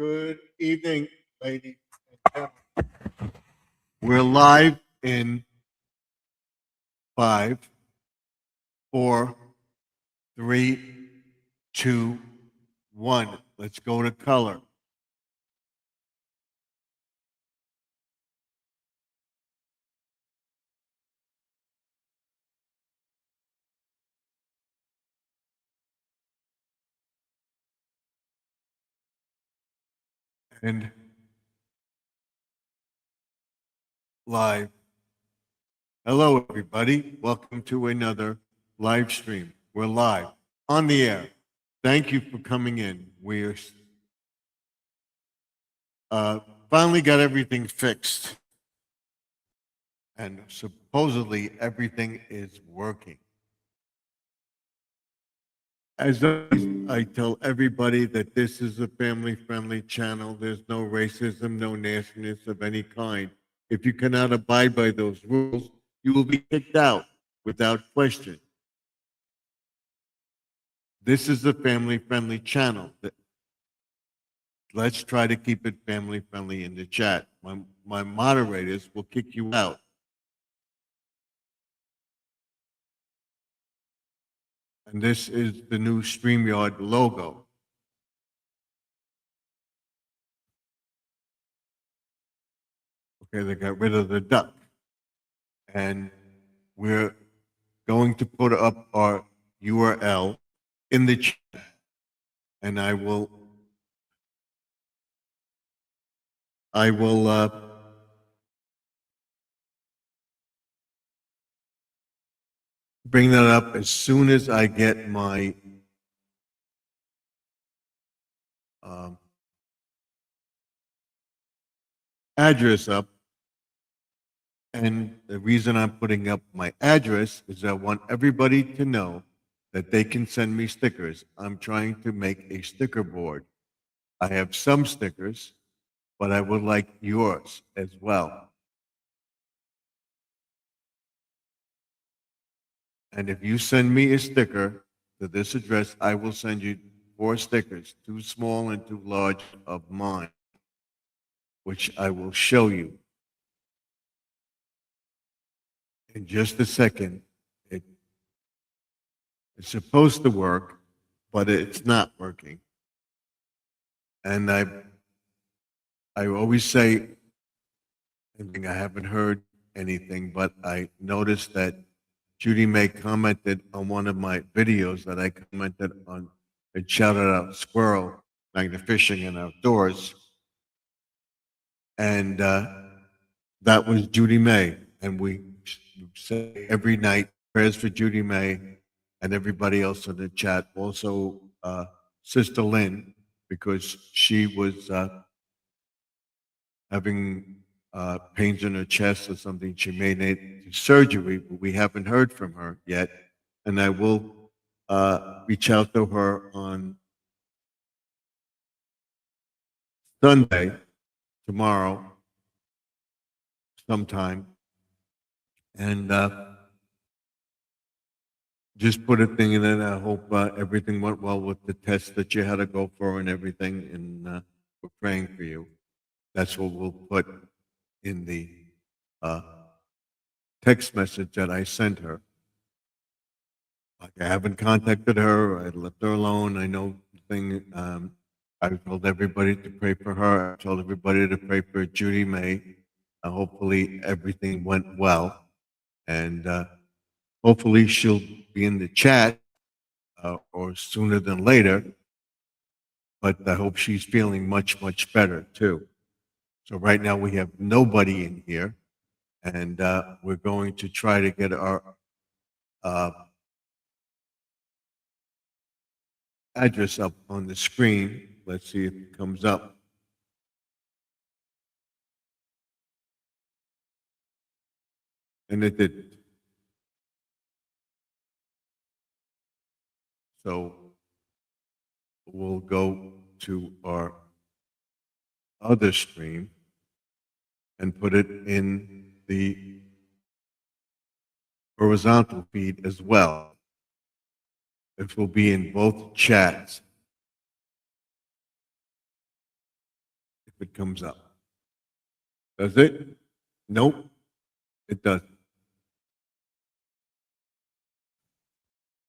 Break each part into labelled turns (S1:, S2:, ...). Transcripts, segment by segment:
S1: Good evening, ladies and gentlemen. We're live in 5, 4, 3, 2, 1. Let's go to color. And live. Hello, everybody. Welcome to another live stream. We're live on the air. Thank you for coming in. We're finally got everything fixed. And supposedly everything is working. As always, I tell everybody that this is a family-friendly channel. There's no racism, no nastiness of any kind. If you cannot abide by those rules, you will be kicked out without question. This is a family-friendly channel. Let's try to keep it family-friendly in the chat. My moderators will kick you out. And this is the new StreamYard logo. Okay, they got rid of the duck. And we're going to put up our URL in the chat. And I will bring that up as soon as I get my address up. And the reason I'm putting up my address is I want everybody to know that they can send me stickers. I'm trying to make a sticker board. I have some stickers, but I would like yours as well. And if you send me a sticker to this address, I will send you 4 stickers, 2 small and 2 large of mine, which I will show you in just a second. It's supposed to work, but it's not working. And I always say, I haven't heard anything, but I noticed that Judy May commented on one of my videos that I commented on and shouted out Squirrel, Magna Fishing and Outdoors. And that was Judy May. And we say every night prayers for Judy May and everybody else in the chat. Also, Sister Lynn, because she was having pains in her chest or something. She may need surgery, but we haven't heard from her yet. And I will reach out to her on Sunday, tomorrow, sometime, and just put a thing in it. I hope everything went well with the test that you had to go for and everything, and we're praying for you. That's what we'll put in the text message that I sent her. Like, I haven't contacted her. I left her alone. I know the thing. I told everybody to pray for her. I told everybody to pray for Judy May. Hopefully everything went well, and hopefully she'll be in the chat or sooner than later. But I hope she's feeling much, much better too. So right now we have nobody in here, and we're going to try to get our address up on the screen. Let's see if it comes up. And it didn't. So we'll go to our other stream and put it in the horizontal feed as well. It will be in both chats. it comes up. Does it? Nope, it doesn't.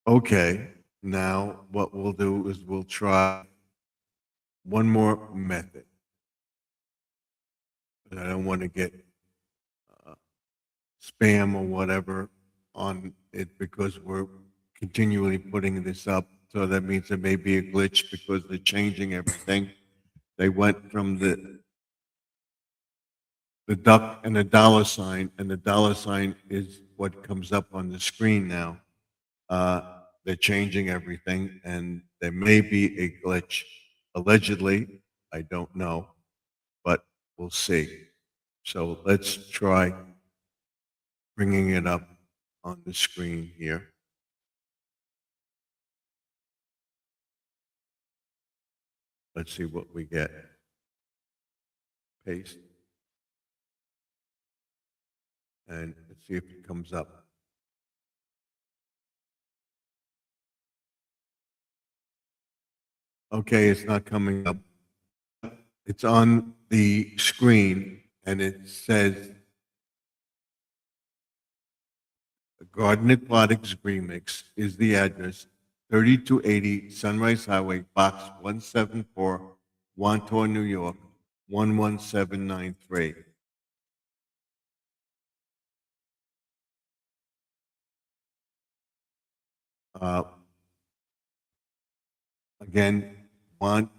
S1: Okay, now what we'll do is we'll try one more method. But I don't want to get uh, spam or whatever on it because we're continually putting this up. So that means there may be a glitch because they're changing everything. They went from the duck and the dollar sign, and the dollar sign is what comes up on the screen now. They're changing everything, and there may be a glitch. Allegedly, I don't know, but we'll see. So let's try bringing it up on the screen here. Let's see what we get. Paste. And let's see if it comes up. Okay, it's not coming up. It's on the screen and it says Garden Aquatics Remix is the address, 3280 Sunrise Highway, Box 174, Wantor, New York, 11793. Uh, Again, want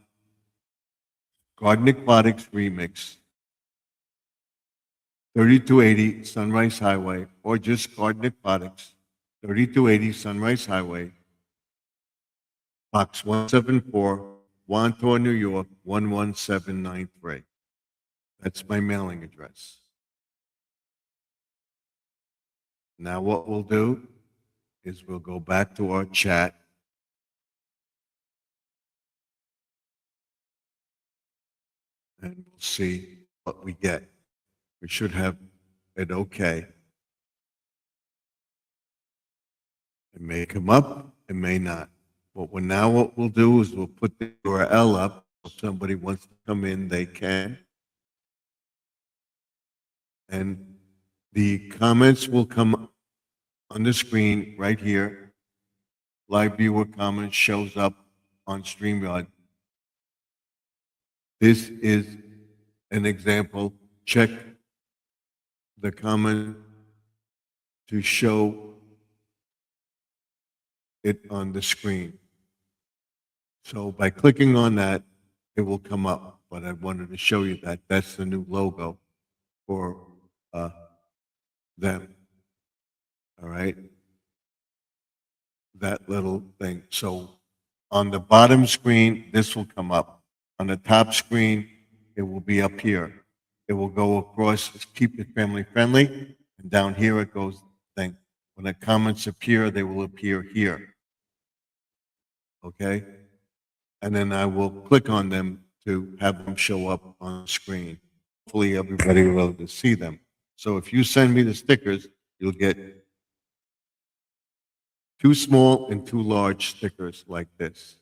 S1: Garden Aquatics Remix, 3280 Sunrise Highway, or just Garden Aquatics, 3280 Sunrise Highway, Box 174, Wantor, New York, 11793. That's my mailing address. Now what we'll do is we'll go back to our chat. And we'll see what we get. We should have it okay. It may come up, it may not. But now what we'll do is we'll put the URL up. If somebody wants to come in, they can. And the comments will come on the screen right here. Live viewer comments shows up on StreamYard. This is an example. Check the comment to show it on the screen. So by clicking on that, it will come up. But I wanted to show you that that's the new logo for them. All right. That little thing. So on the bottom screen, this will come up. On the top screen, it will be up here. It will go across, keep it family friendly. And down here it goes thing. When the comments appear, they will appear here. Okay? And then I will click on them to have them show up on the screen. Hopefully everybody will be able to see them. So if you send me the stickers, you'll get 2 small and 2 large stickers like this.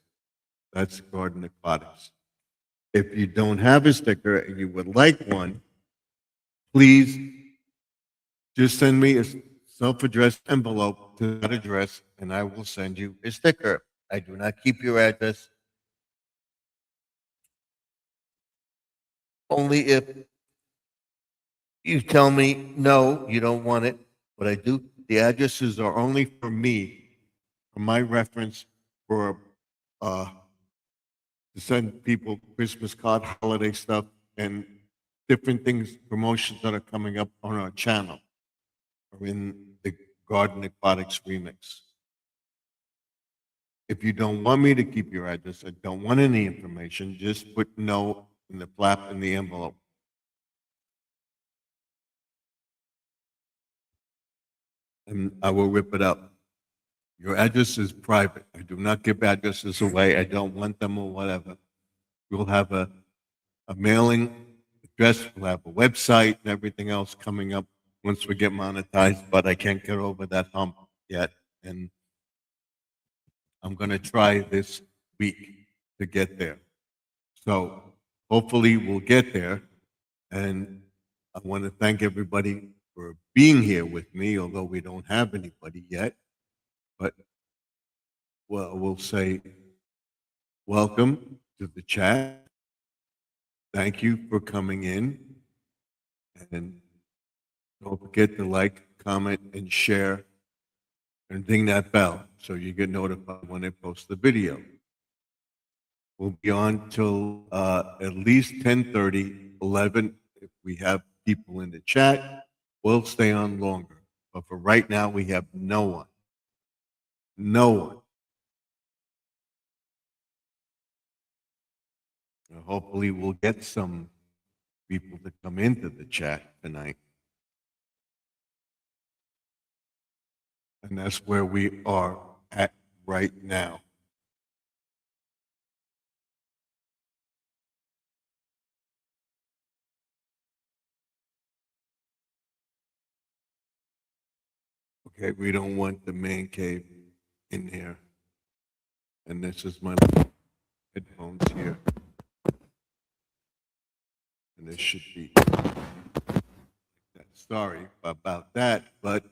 S1: That's Garden Aquatics. If you don't have a sticker and you would like one, please just send me a self-addressed envelope to that address and I will send you a sticker. I do not keep your address. Only if you tell me, no, you don't want it. But I do, the addresses are only for me, for my reference, for to send people Christmas card, holiday stuff, and different things, promotions that are coming up on our channel or in the Garden Aquatics Remix. If you don't want me to keep your address, I don't want any information, just put no in the flap in the envelope. And I will rip it up. Your address is private. I do not give addresses away. I don't want them or whatever. We'll have a mailing address, we'll have a website and everything else coming up once we get monetized, but I can't get over that hump yet. And I'm going to try this week to get there. So hopefully we'll get there. And I want to thank everybody for being here with me, although we don't have anybody yet. But well, we'll say welcome to the chat. Thank you for coming in. And don't forget to like, comment, and share, and ding that bell so you get notified when I post the video. We'll be on till at least 10:30, 11. If we have people in the chat, we'll stay on longer. But for right now, we have no one. No one. Hopefully, we'll get some people to come into the chat tonight. And that's where we are at right now. Okay, we don't want the man cave in here. And this is my headphones here. And this should be. Sorry about that, but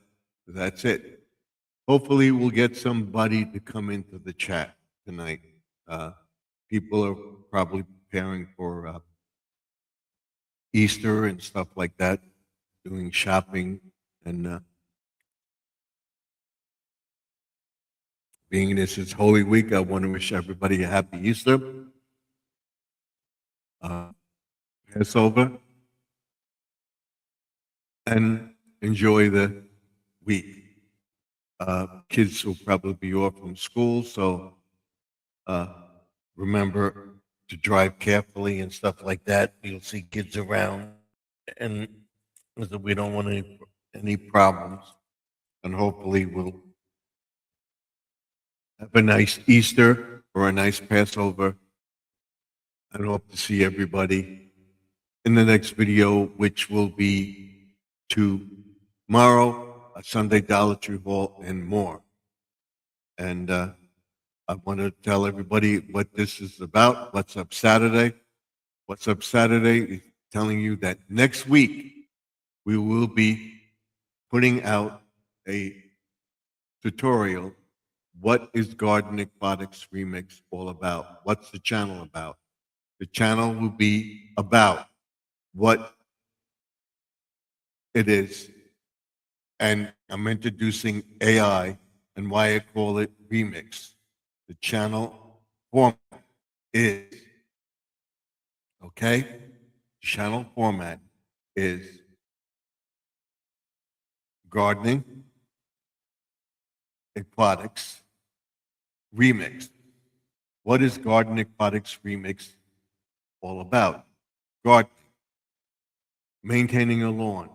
S1: that's it. Hopefully, we'll get somebody to come into the chat tonight. People are probably preparing for Easter and stuff like that, doing shopping, and being this is Holy Week, I want to wish everybody a happy Easter, Passover, and enjoy the week. Kids will probably be off from school, so remember to drive carefully and stuff like that. You'll see kids around, and we don't want any problems. And hopefully, we'll have a nice Easter or a nice Passover, and hope to see everybody in the next video, which will be tomorrow, a Sunday Dollar Tree Haul, and more. And I want to tell everybody what this is about. What's Up Saturday? What's Up Saturday is telling you that next week we will be putting out a tutorial. What is Garden Aquatics Remix all about? What's the channel about? The channel will be about what it is. And I'm introducing AI and why I call it Remix. The channel format is, okay? Channel format is gardening, aquatics, remix. What is Garden Aquatics Remix all about? Gardening, maintaining a lawn,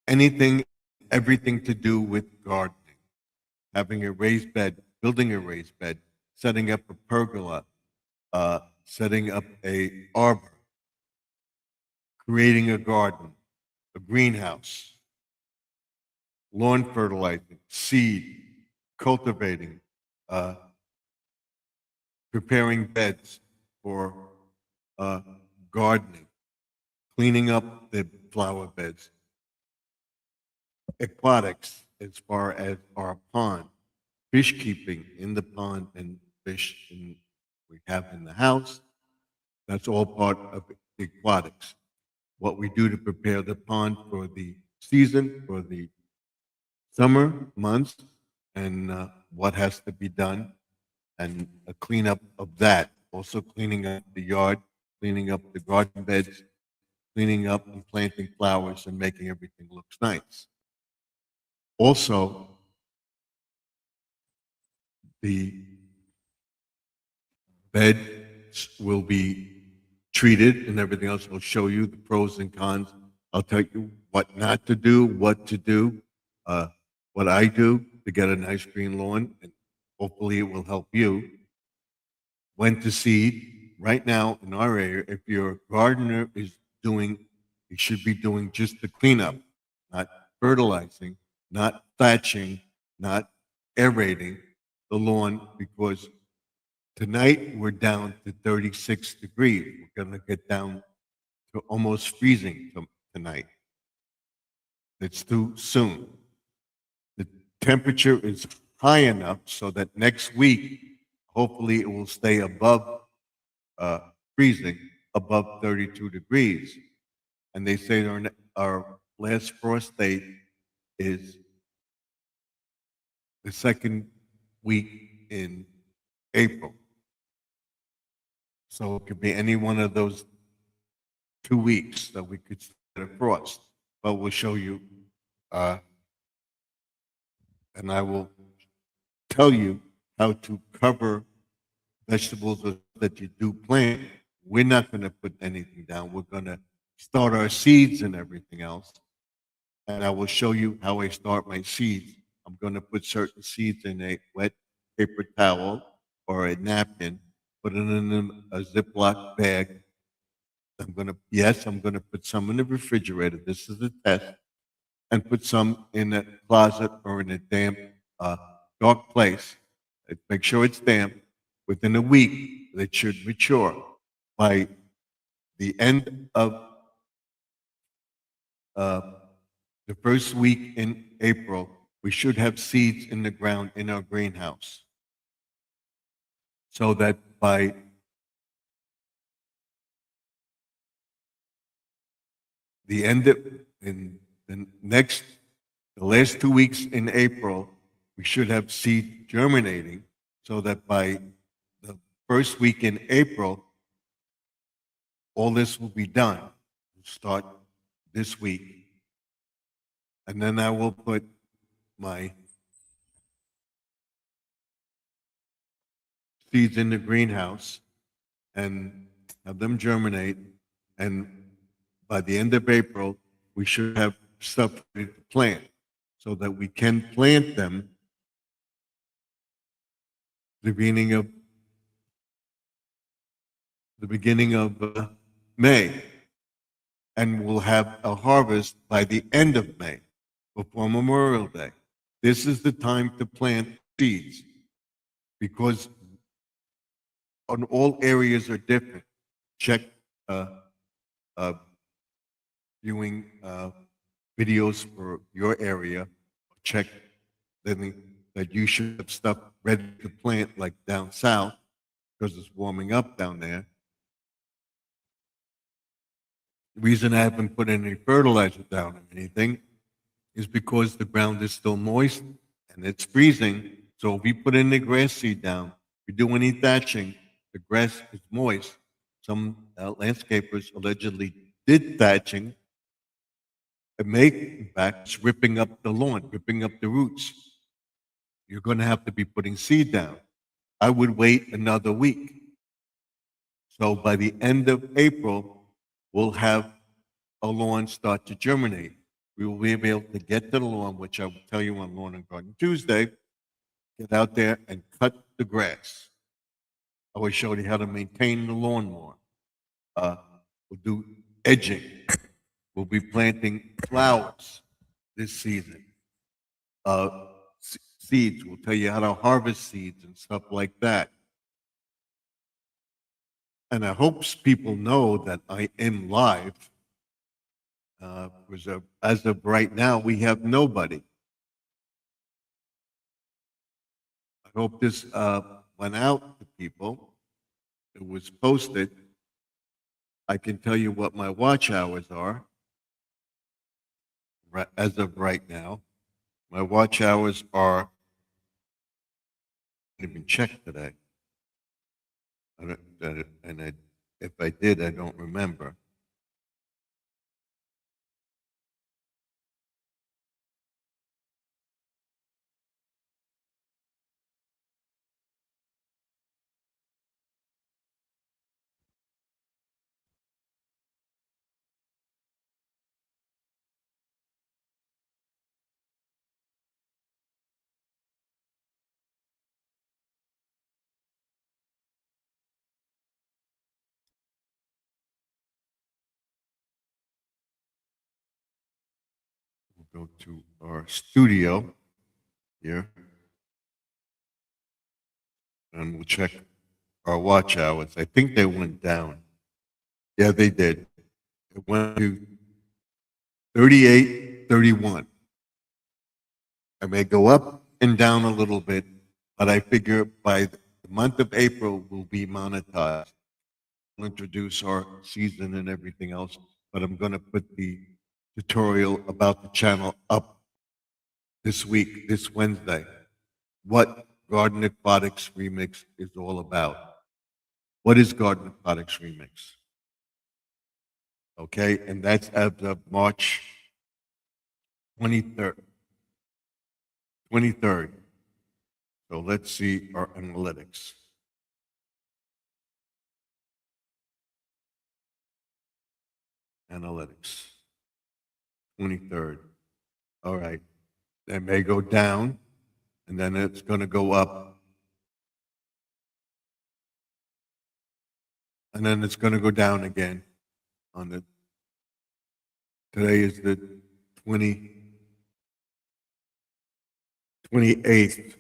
S1: anything, everything to do with gardening, having a raised bed, building a raised bed, setting up a pergola, setting up a arbor, creating a garden, a greenhouse, lawn fertilizing, seed, cultivating, preparing beds for gardening, cleaning up the flower beds, aquatics as far as our pond, fish keeping in the pond and fish we have in the house. That's all part of aquatics. What we do to prepare the pond for the season, for the summer months, and what has to be done, and a cleanup of that. Also cleaning up the yard, cleaning up the garden beds, cleaning up and planting flowers and making everything look nice. Also, the beds will be treated and everything else. Will show you the pros and cons. I'll tell you what not to do, what to do, what I do to get a nice green lawn, and hopefully it will help you. When to seed. Right now in our area, if your gardener is doing, he should be doing just the cleanup, not fertilizing, not thatching, not aerating the lawn, because Tonight, we're down to 36 degrees. We're going to get down to almost freezing tonight. It's too soon. The temperature is high enough so that next week, hopefully, it will stay above uh, freezing, above 32 degrees. And they say our last frost date is the second week in April. So it could be any one of those 2 weeks that we could get a frost. But we'll show you, and I will tell you how to cover vegetables that you do plant. We're not going to put anything down. We're going to start our seeds and everything else. And I will show you how I start my seeds. I'm going to put certain seeds in a wet paper towel or a napkin, put it in a Ziploc bag. I'm going to put some in the refrigerator. This is a test. And put some in a closet or in a damp, dark place. Make sure it's damp. Within a week, it should mature. By the end of the first week in April, we should have seeds in the ground in our greenhouse. So that by the end of in the last 2 weeks in April, we should have seed germinating so that by the first week in April, all this will be done. We'll start this week. And then I will put my seeds in the greenhouse and have them germinate. And by the end of April, we should have stuff ready to plant so that we can plant them the beginning of May. And we'll have a harvest by the end of May, before Memorial Day. This is the time to plant seeds because on all areas are different. Check viewing videos for your area. Check that you should have stuff ready to plant like down south because it's warming up down there. The reason I haven't put any fertilizer down or anything is because the ground is still moist and it's freezing. So if we put any grass seed down, if we do any thatching, the grass is moist. Some landscapers allegedly did thatching. In fact, it's ripping up the lawn, ripping up the roots. You're going to have to be putting seed down. I would wait another week. So by the end of April, we'll have a lawn start to germinate. We will be able to get to the lawn, which I will tell you on Lawn and Garden Tuesday. Get out there and cut the grass. I will show you how to maintain the lawn more. We'll do edging. We'll be planting flowers this season. Seeds. We'll tell you how to harvest seeds and stuff like that. And I hope people know that I am live. As of right now, we have nobody. I hope this went out to people. It was posted. I can tell you what my watch hours are as of right now. My watch hours are, I didn't even check today. If I did, I don't remember. We'll go to our studio here, and we'll check our watch hours. I think they went down. Yeah, they did. It went to 38, 31. I may go up and down a little bit, but I figure by the month of April, we'll be monetized. We'll introduce our season and everything else, but I'm going to put the tutorial about the channel up this week, this Wednesday. What Garden Aquatics Remix is all about. What is Garden Aquatics Remix? Okay, and that's as of March 23rd. 23rd. So let's see our analytics. Analytics. 23rd. All right. That may go down, and then it's going to go up. And then it's going to go down again on the, today is the 28th.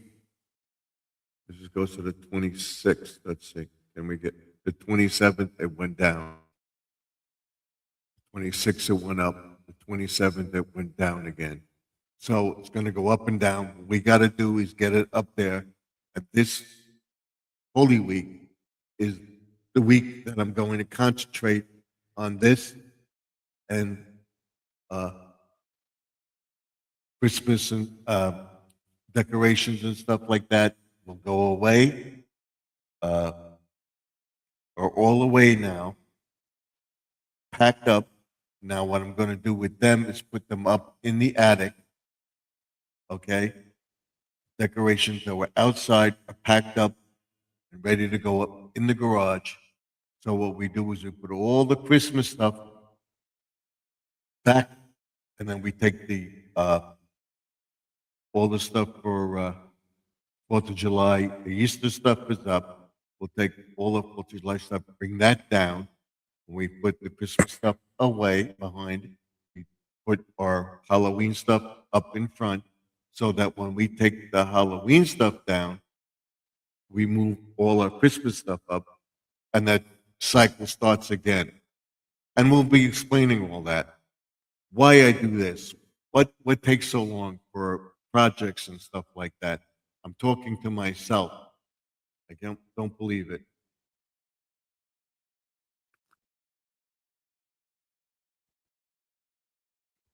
S1: This goes to the 26th. Let's see. Can we get the 27th? It went down. 26th, it went up. The 27th, it went down again. So it's going to go up and down. What we got to do is get it up there. And this Holy Week is the week that I'm going to concentrate on this and Christmas and decorations and stuff like that will go away. Are all away now, packed up. Now what I'm going to do with them is put them up in the attic. Okay? Decorations that were outside are packed up and ready to go up in the garage. So what we do is we put all the Christmas stuff back, and then we take the all the stuff for 4th of July. The Easter stuff is up. We'll take all the 4th of July stuff, bring that down. We put the Christmas stuff away behind. We put our Halloween stuff up in front so that when we take the Halloween stuff down, we move all our Christmas stuff up, and that cycle starts again. And we'll be explaining all that. Why I do this, what takes so long for projects and stuff like that. I'm talking to myself. I don't believe it.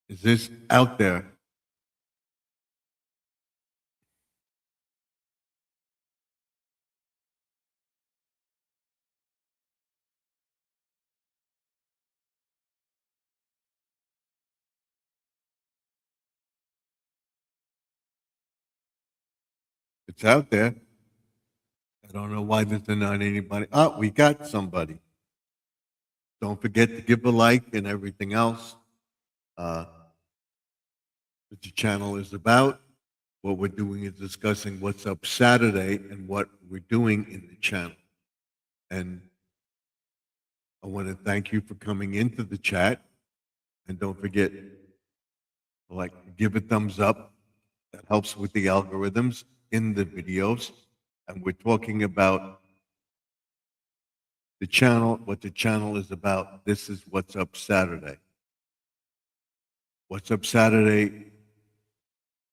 S1: Is this out there? It's out there. I don't know why there's not anybody. Oh, we got somebody. Don't forget to give a like and everything else. What the channel is about. What we're doing is discussing what's up Saturday and what we're doing in the channel. And I want to thank you for coming into the chat. And don't forget, like, give a thumbs up. That helps with the algorithms in the videos. And we're talking about the channel, what the channel is about. This is What's Up Saturday. What's Up Saturday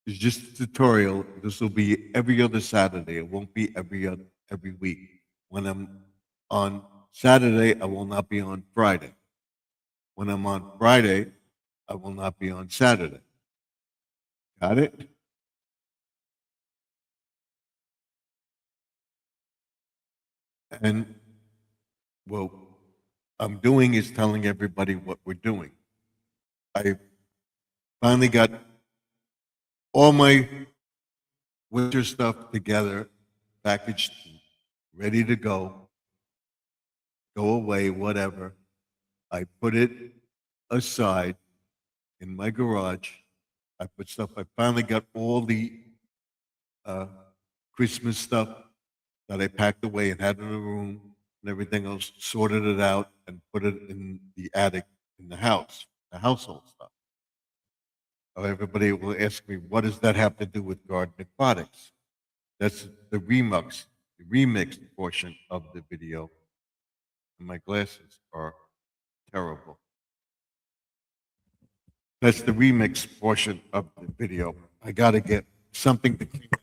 S1: is just a tutorial. This will be every other Saturday. It won't be every week. When I'm on Saturday, I will not be on Friday. When I'm on Friday, I will not be on Saturday. Got it? And what I'm doing is telling everybody what we're doing. I finally got all my winter stuff together, packaged, ready to go away, whatever. I put it aside in my garage. I put stuff, I finally got all the Christmas stuff that I packed away and had in the room and everything else, sorted it out and put it in the attic in the house, the household stuff. Everybody will ask me, what does that have to do with Garden Aquatics? That's the Remux. the remixed portion of the video. And my glasses are terrible. That's the remix portion of the video. I got to get something to clean up.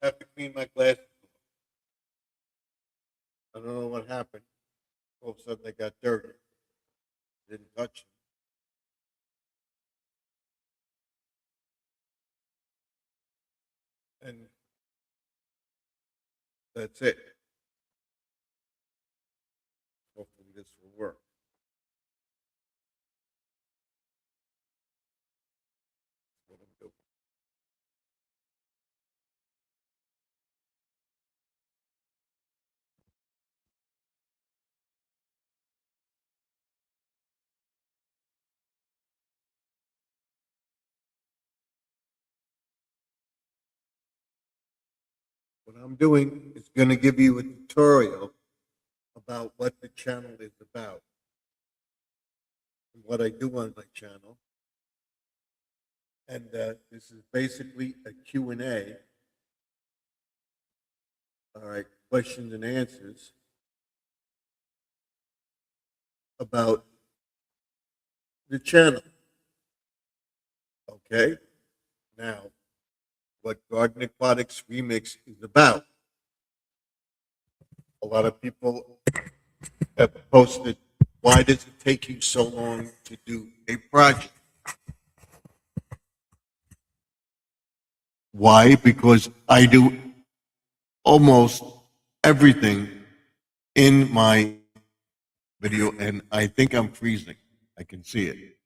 S1: I have to clean my glasses. I don't know what happened. All of a sudden they got dirty. Didn't touch them. And that's it. Hopefully this will work. That's what I'm doing. What I'm doing is going to give you a tutorial about what the channel is about and what I do on my channel. And this is basically a Q&A. All right, questions and answers about the channel. Okay, now what Garden Aquatics Remix is about. A lot of people have posted, why does it take you so long to do a project? Why? Because I do almost everything in my video, and I think I'm freezing. I can see it.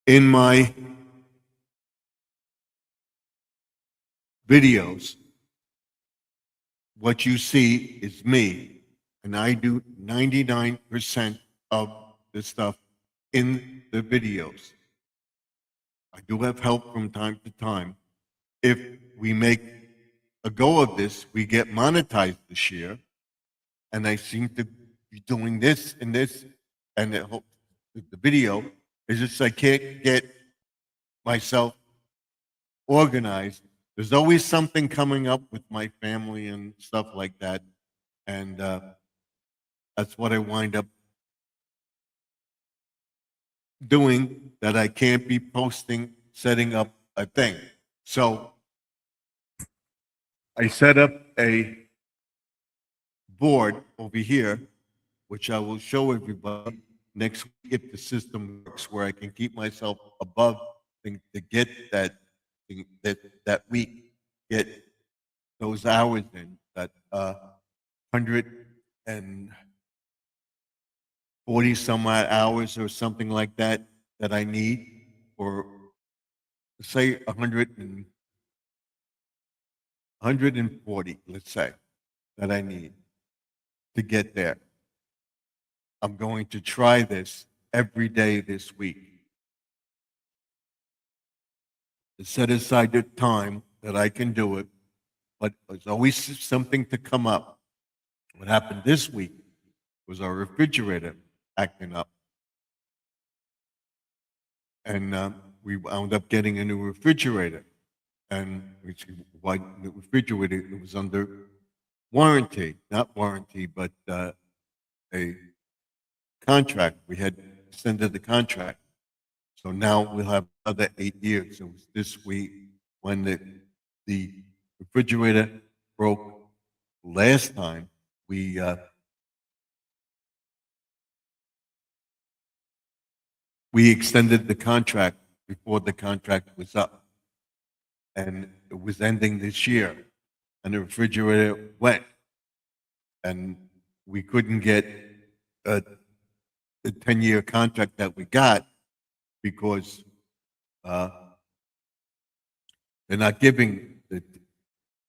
S1: In my videos, what you see is me, and I do 99% of the stuff in the videos. I do have help from time to time. If we make a go of this, we get monetized this year, and I seem to be doing this and this, and the video is just I can't get myself organized. There's always something coming up with my family and stuff like that, and that's what I wind up doing that I can't be posting, setting up a thing. So I set up a board over here, which I will show everybody next week if the system works, where I can keep myself above to get that thing, that week, get those hours in, that 140 some odd hours or something like that that I need, or say 140, let's say, that I need to get there. I'm going to try this every day this week. To set aside the time that I can do it, but there's always something to come up. What happened this week was our refrigerator acting up. And we wound up getting a new refrigerator. And why the refrigerator, it was under warranty, not warranty, but a contract. We had extended the contract. So now we'll have another 8 years. It was this week when the refrigerator broke last time. We extended the contract before the contract was up. And it was ending this year, and the refrigerator went, and we couldn't get uh, the 10-year contract that we got because uh, they're not giving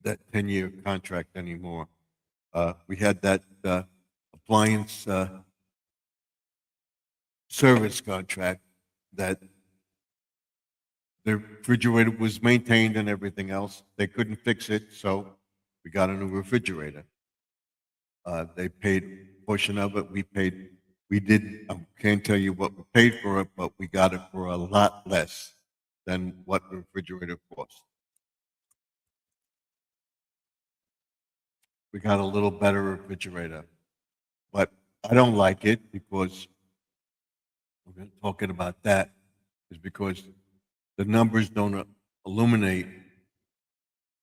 S1: that 10-year contract anymore. We had that appliance service contract that the refrigerator was maintained and everything else. They couldn't fix it, so we got a new refrigerator. They paid a portion of it. We did, I can't tell you what we paid for it, but we got it for a lot less than what the refrigerator cost. We got a little better refrigerator, but I don't like it because we're talking about that is because the numbers don't illuminate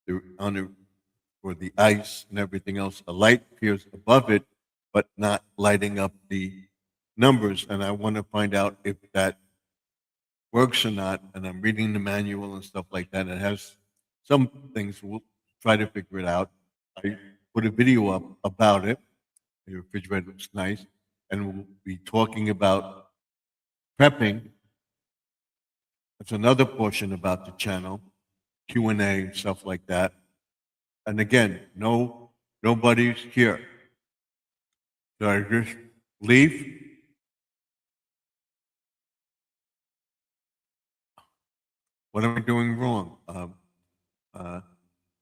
S1: for the ice and everything else. A light appears above it, but not lighting up the numbers. And I want to find out if that works or not. And I'm reading the manual and stuff like that. It has some things. We'll try to figure it out. I put a video up about it. The refrigerator looks nice. And we'll be talking about prepping. That's another portion about the channel, Q&A, stuff like that. And again, nobody's here. So I just leave. What am I doing wrong?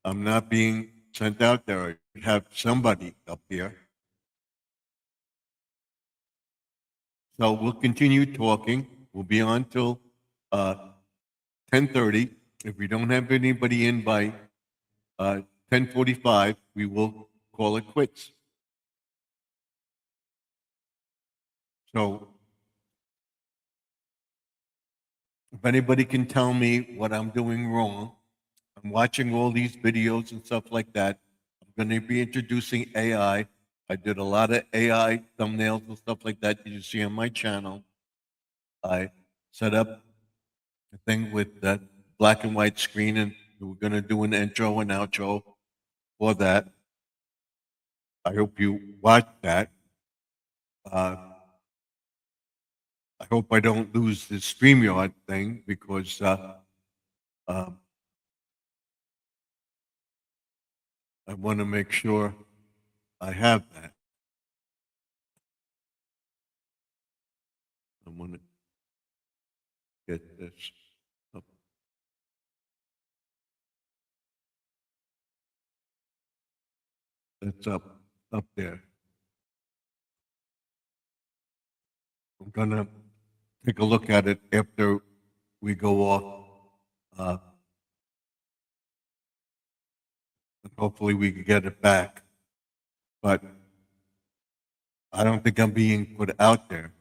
S1: I'm not being sent out there. I have somebody up here. So we'll continue talking. We'll be on till 10:30. If we don't have anybody in by 10:45, we will call it quits. So if anybody can tell me what I'm doing wrong, I'm watching all these videos and stuff like that. I'm going to be introducing AI. I did a lot of AI thumbnails and stuff like that you see on my channel. I set up a thing with that black and white screen, and we're going to do an intro and outro for that. I hope you watch that. I hope I don't lose the StreamYard thing because I want to make sure I have that. I want to get this up. That's up there. I'm gonna take a look at it after we go off. And hopefully we can get it back. But I don't think I'm being put out there.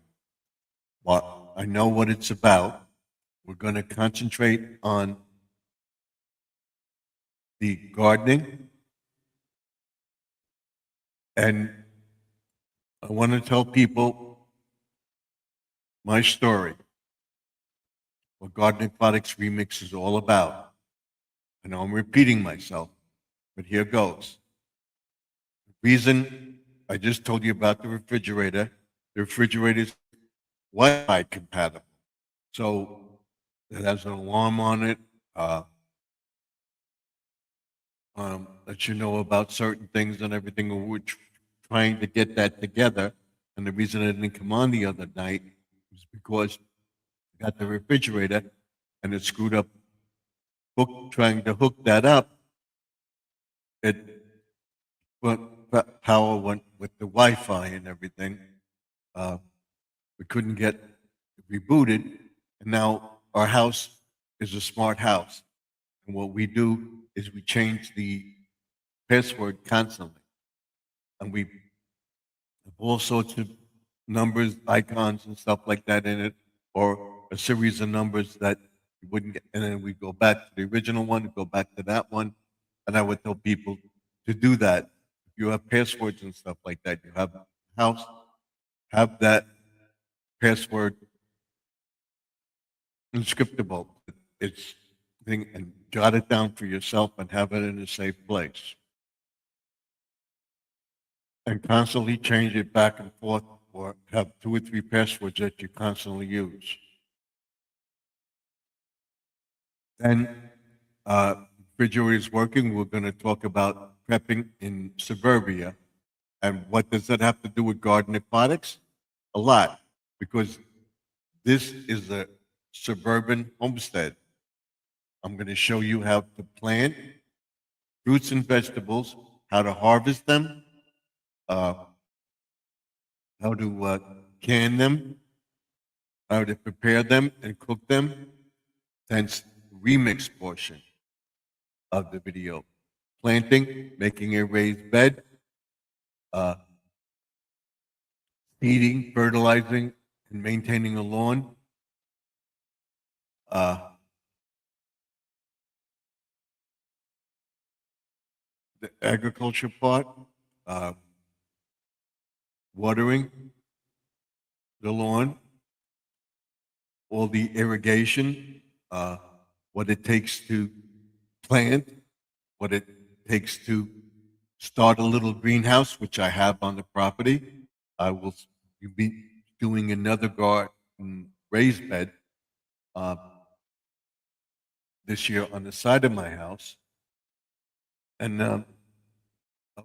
S1: Well, I know what it's about. We're going to concentrate on the gardening. And I want to tell people my story, what Gardening Products Remix is all about. I know I'm repeating myself, but here goes. The reason I just told you about the refrigerator is Wi-Fi compatible. So it has an alarm on it, let you know about certain things and everything. We're trying to get that together. And the reason I didn't come on the other night was because I got the refrigerator and it screwed up. Trying to hook that up, power went with the Wi-Fi and everything. We couldn't get it rebooted, and now our house is a smart house. And what we do is we change the password constantly, and we have all sorts of numbers, icons, and stuff like that in it, or a series of numbers that you wouldn't get, and then we go back to the original one, go back to that one, and I would tell people to do that. If you have passwords and stuff like that, you have a house, have that password inscriptable. It's thing and jot it down for yourself and have it in a safe place. And constantly change it back and forth, or have 2 or 3 passwords that you constantly use. Then, refrigerator is working. We're going to talk about prepping in suburbia. And what does that have to do with garden aquatics? A lot, because this is a suburban homestead. I'm going to show you how to plant fruits and vegetables, how to harvest them, uh, how to can them, how to prepare them and cook them. Hence, remix portion of the video. Planting, making a raised bed, uh, seeding, fertilizing, and maintaining a lawn. The agriculture part, uh, watering the lawn, all the irrigation, what it takes to plant, what it takes to start a little greenhouse, which I have on the property. I will be doing another garden raised bed uh, this year on the side of my house. And I'll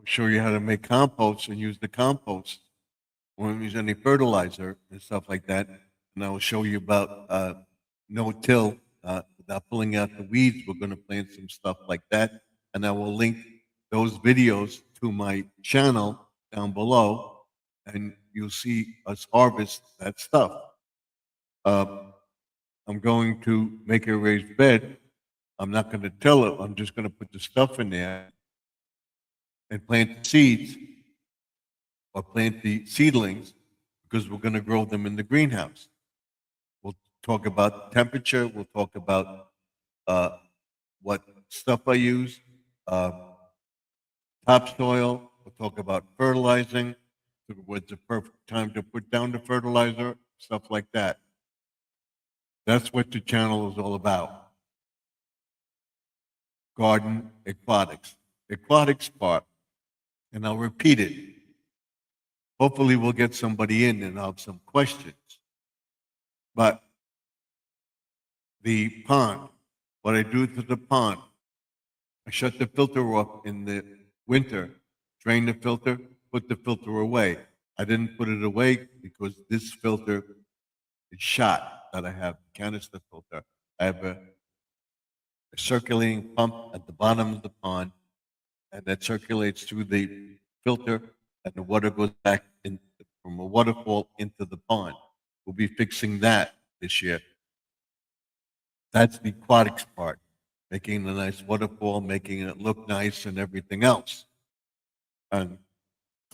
S1: show you how to make compost and use the compost. Won't use any fertilizer and stuff like that. And I will show you about no-till, without pulling out the weeds. We're going to plant some stuff like that. And I will link those videos to my channel down below, and you'll see us harvest that stuff. I'm going to make a raised bed. I'm not going to till it. I'm just going to put the stuff in there and plant the seeds, or plant the seedlings, because we're going to grow them in the greenhouse. We'll talk about temperature. We'll talk about what stuff I use, topsoil. We'll talk about fertilizing, what's the perfect time to put down the fertilizer, stuff like that. That's what the channel is all about. Garden aquatics. Aquatics part, and I'll repeat it. Hopefully we'll get somebody in and I'll have some questions. But the pond, what I do to the pond, I shut the filter off in the winter, drain the filter, put the filter away. I didn't put it away because this filter is shot that I have, canister filter. I have a circulating pump at the bottom of the pond, and that circulates through the filter, and the water goes back in, from a waterfall into the pond. We'll be fixing that this year. That's the aquatics part, making the nice waterfall, making it look nice and everything else. And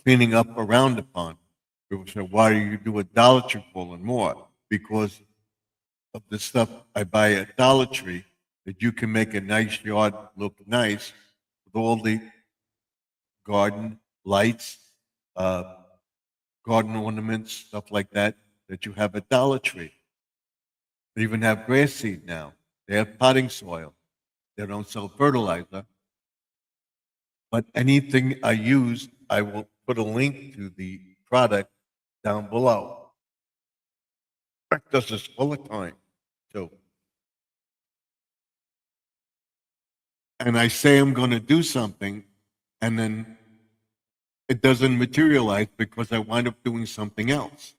S1: cleaning up around the pond. People say, why do you do a Dollar Tree pool and more? Because of the stuff I buy at Dollar Tree, that you can make a nice yard look nice with all the garden lights, garden ornaments, stuff like that, that you have at Dollar Tree. They even have grass seed now. They have potting soil. They don't sell fertilizer. But anything I use, I will put a link to the product down below. Rick does this all the time, too. And I say I'm going to do something, and then it doesn't materialize because I wind up doing something else.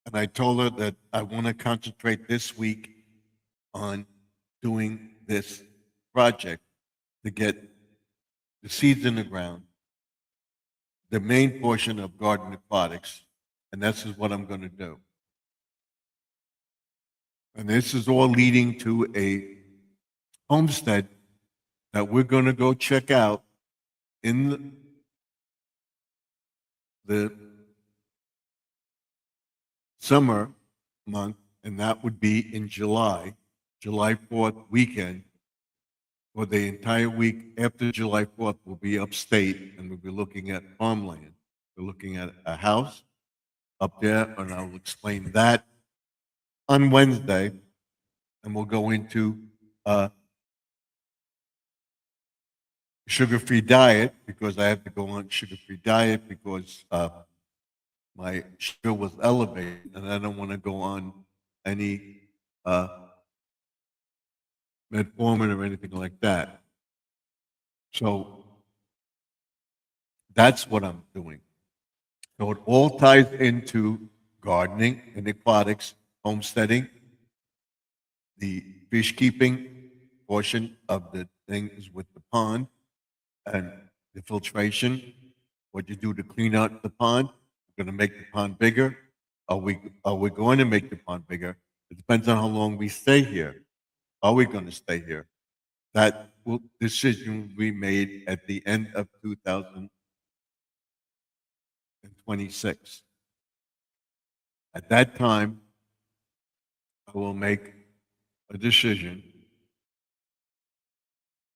S1: And I told her that I want to concentrate this week on doing this project to get the seeds in the ground, the main portion of garden aquatics, and this is what I'm going to do. And this is all leading to a homestead that we're going to go check out in the summer month, and that would be in July 4th weekend. For the entire week after July 4th, we'll be upstate, and we'll be looking at farmland. We're looking at a house up there, and I'll explain that on Wednesday. and we'll go into sugar-free diet because I have to go on sugar-free diet because my sugar was elevated, and I don't want to go on any metformin or anything like that. So that's what I'm doing. So it all ties into gardening and aquatics, homesteading, the fish keeping portion of the thing is with the pond, and the filtration, what you do to clean out the pond. We're going to make the pond bigger. Are we going to make the pond bigger? It depends on how long we stay here. Are we going to stay here? That decision will be made at the end of 2026. At that time, I will make a decision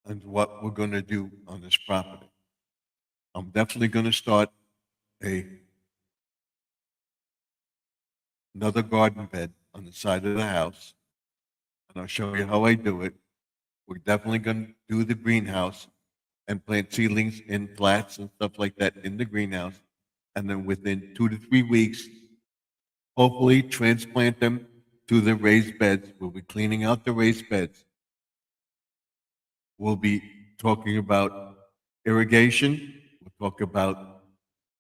S1: on what we're going to do on this property. I'm definitely going to start another garden bed on the side of the house, and I'll show you how I do it. We're definitely going to do the greenhouse and plant seedlings in flats and stuff like that in the greenhouse, and then within 2 to 3 weeks, hopefully transplant them to the raised beds. We'll be cleaning out the raised beds. We'll be talking about irrigation. We'll talk about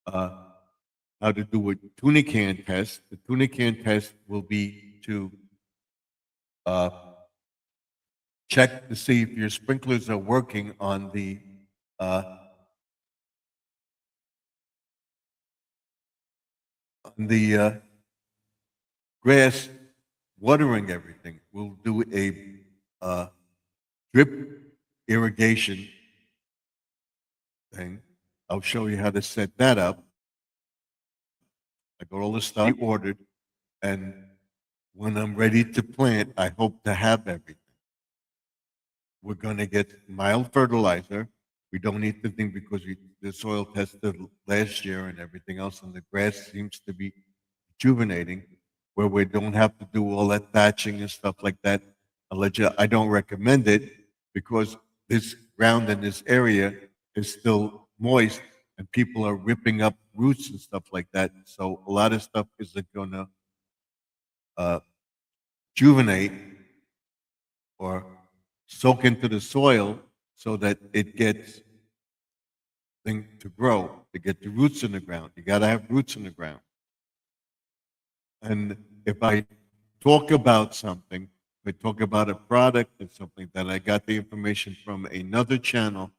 S1: how to do a tuna can test. The tuna can test will be to check to see if your sprinklers are working on the uh, grass, watering everything. We'll do a drip irrigation thing. I'll show you how to set that up. I got all the stuff ordered, and when I'm ready to plant, I hope to have everything. We're going to get mild fertilizer. We don't need the thing because the soil tested last year and everything else, and the grass seems to be rejuvenating, where we don't have to do all that thatching and stuff like that. I don't recommend it because this ground in this area is still moist and people are ripping up roots and stuff like that. So a lot of stuff isn't going to rejuvenate or soak into the soil so that it gets thing to grow, to get the roots in the ground. You got to have roots in the ground. And if I talk about something, if I talk about a product or something that I got the information from another channel,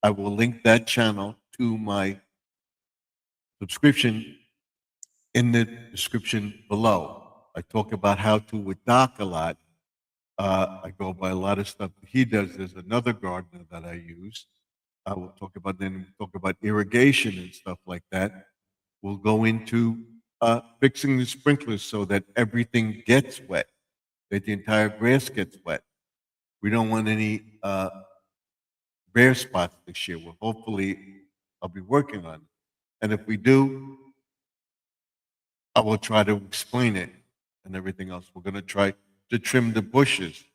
S1: I will link that channel to my subscription in the description below. I talk about how to with Doc a lot. I go by a lot of stuff that he does. There's another gardener that I use. I will talk about irrigation and stuff like that. We'll go into fixing the sprinklers so that everything gets wet, that the entire grass gets wet. We don't want any bare spots this year. Well, hopefully, I'll be working on it. And if we do, I will try to explain it and everything else. We're going to try to trim the bushes.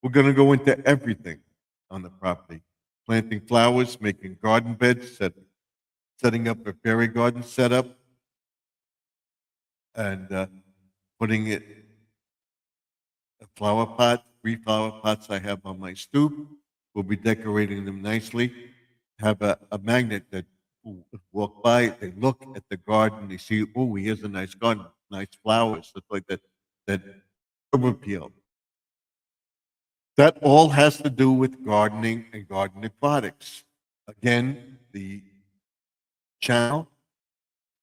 S1: We're going to go into everything on the property. Planting flowers, making garden beds, setting up a fairy garden setup, and putting it a flower pot, 3 flower pots I have on my stoop. We'll be decorating them nicely. Have a magnet that walk by, they look at the garden, they see, oh, here's a nice garden, nice flowers, stuff like that, that appeal. That all has to do with gardening and garden aquatics. Again, the channel,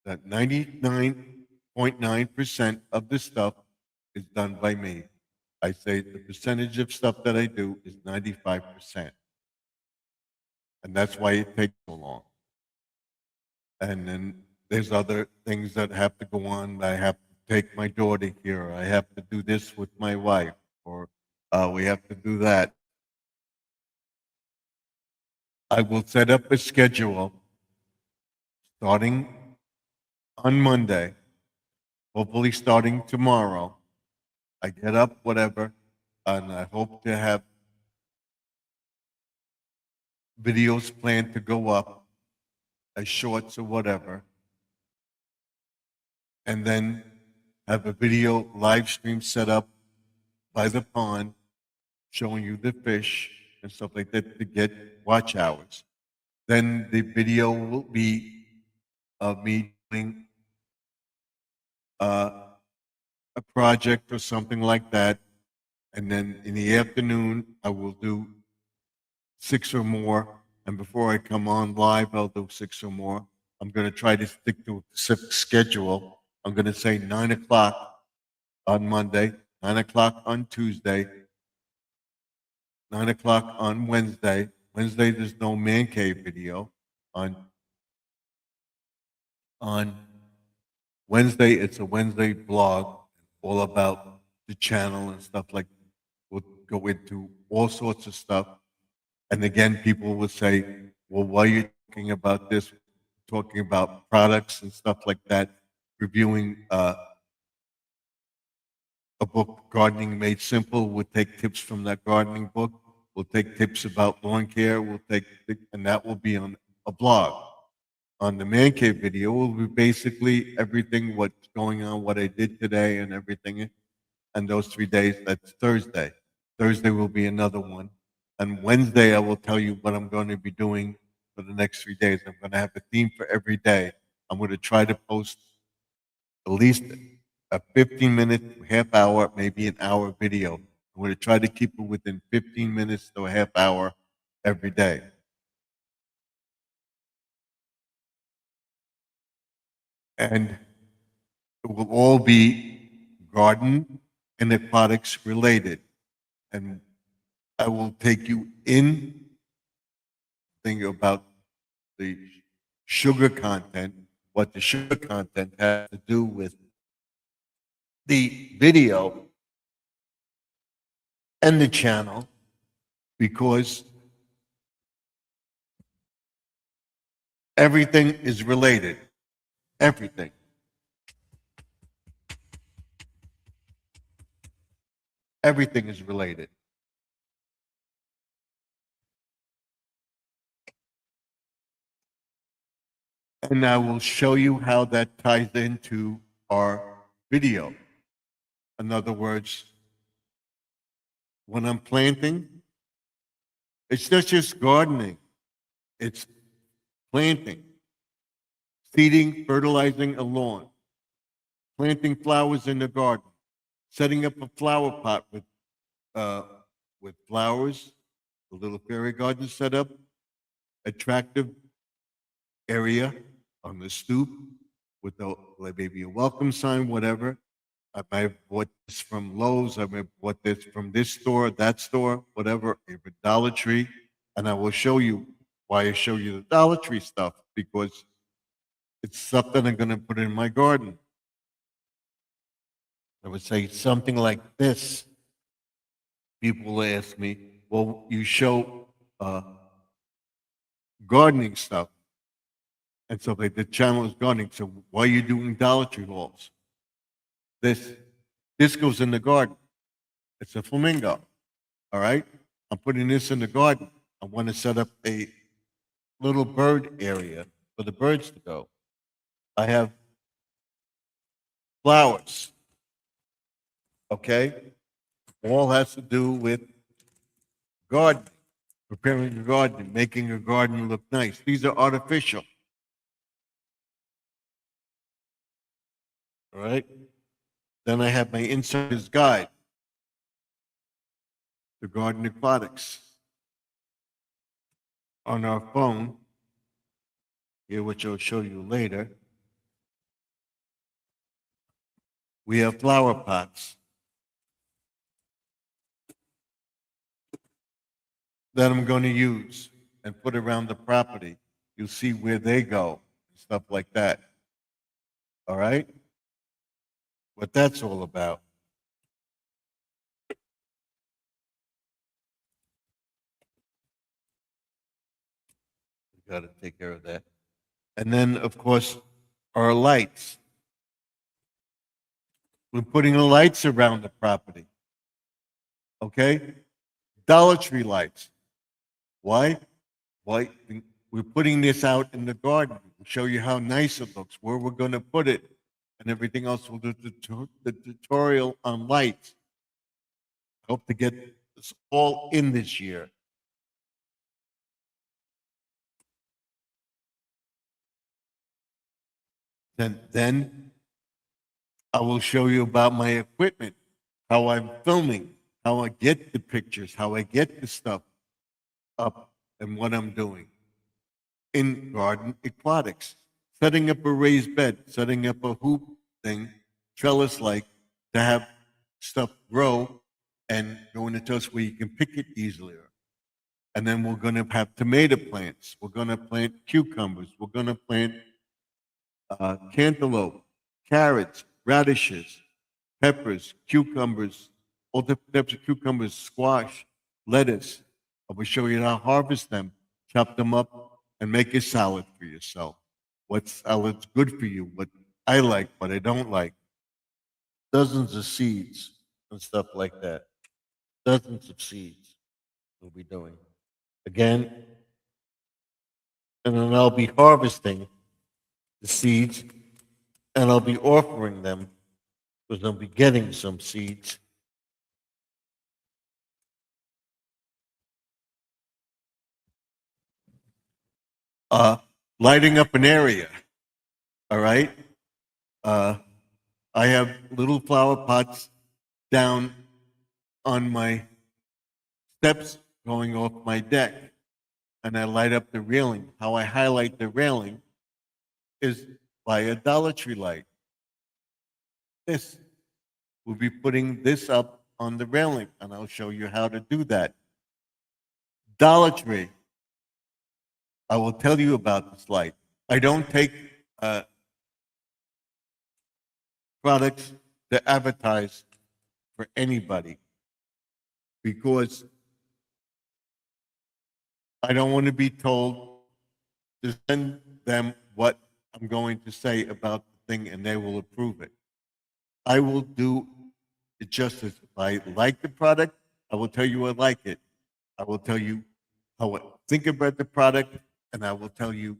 S1: that 99.9% of the stuff is done by me. I say the percentage of stuff that I do is 95%. And that's why it takes so long. And then there's other things that have to go on. I have to take my daughter here. I have to do this with my wife, or we have to do that. I will set up a schedule starting on Monday, hopefully starting tomorrow. I get up, whatever. and I hope to have videos planned to go up as shorts or whatever, and then have a video live stream set up by the pond showing you the fish and stuff like that to get watch hours. Then the video will be of me doing uh, a project or something like that. And then in the afternoon, I will do 6 or more. And before I come on live, I'll do 6 or more. I'm going to try to stick to a specific schedule. I'm going to say 9 o'clock on Monday, 9 o'clock on Tuesday, 9 o'clock on Wednesday. Wednesday, there's no man cave video. On Wednesday, it's a Wednesday blog all about the channel and stuff like. We'll go into all sorts of stuff. And again, people will say, well, why are you talking about this? Talking about products and stuff like that, reviewing a book, Gardening Made Simple. We'll take tips from that gardening book. We'll take tips about lawn care. And that will be on a blog. On the man cave video will be basically everything, what's going on, what I did today and everything. And those 3 days, that's Thursday. Thursday will be another one. And Wednesday, I will tell you what I'm going to be doing for the next 3 days. I'm going to have a theme for every day. I'm going to try to post at least a 15-minute, half hour, maybe an hour video. I'm going to try to keep it within 15 minutes to a half hour every day. And it will all be garden and aquatics related. And I will take you in, think about the sugar content, what the sugar content has to do with the video and the channel, because everything is related. Everything. Everything is related. And I will show you how that ties into our video. In other words, when I'm planting, it's not just gardening, it's planting, seeding, fertilizing a lawn, planting flowers in the garden, setting up a flower pot with flowers, a little fairy garden set up, attractive area on the stoop with like maybe a welcome sign, whatever. I might have bought this from Lowe's. I might have bought this from this store, that store, whatever, even Dollar Tree. And I will show you why I show you the Dollar Tree stuff, because it's something I'm going to put in my garden. I would say something like this. People will ask me, well, you show gardening stuff. And so the channel is gardening. So why are you doing Dollar Tree hauls? This goes in the garden. It's a flamingo. All right. I'm putting this in the garden. I want to set up a little bird area for the birds to go. I have flowers. Okay. All has to do with gardening, preparing a garden, making a garden look nice. These are artificial. All right. Then I have my insider's guide, the garden aquatics, on our phone, here, which I'll show you later. We have flower pots that I'm going to use and put around the property. You'll see where they go, stuff like that. All right? What that's all about. We got to take care of that. And then, of course, our lights. We're putting the lights around the property. Okay? Dollar Tree lights. Why? Why? We're putting this out in the garden. We'll show you how nice it looks, where we're going to put it, and everything else. We'll do the tutorial on lights. Hope to get this all in this year. Then I will show you about my equipment, how I'm filming, how I get the pictures, how I get the stuff up, and what I'm doing in garden aquatics, setting up a raised bed, setting up a hoop thing, trellis like, to have stuff grow and go in a toast where you can pick it easily. And then we're going to have tomato plants. We're going to plant cucumbers. We're going to plant cantaloupe, carrots, radishes, peppers, cucumbers, all different types of cucumbers, squash, lettuce. I will show you how to harvest them, chop them up, and make a salad for yourself. What salad's good for you, what I like, what I don't like. Dozens of seeds and stuff like that. Dozens of seeds we'll be doing. Again, and then I'll be harvesting the seeds and I'll be offering them because I'll be getting some seeds. Lighting up an area, all right? I have little flower pots down on my steps going off my deck, and I light up the railing. How I highlight the railing is by a Dollar Tree light. This, we'll be putting this up on the railing, and I'll show you how to do that. Dollar Tree, I will tell you about this light. I don't take products to advertise for anybody because I don't want to be told to send them what I'm going to say about the thing and they will approve it. I will do it justice. If I like the product, I will tell you I like it. I will tell you how I think about the product, and I will tell you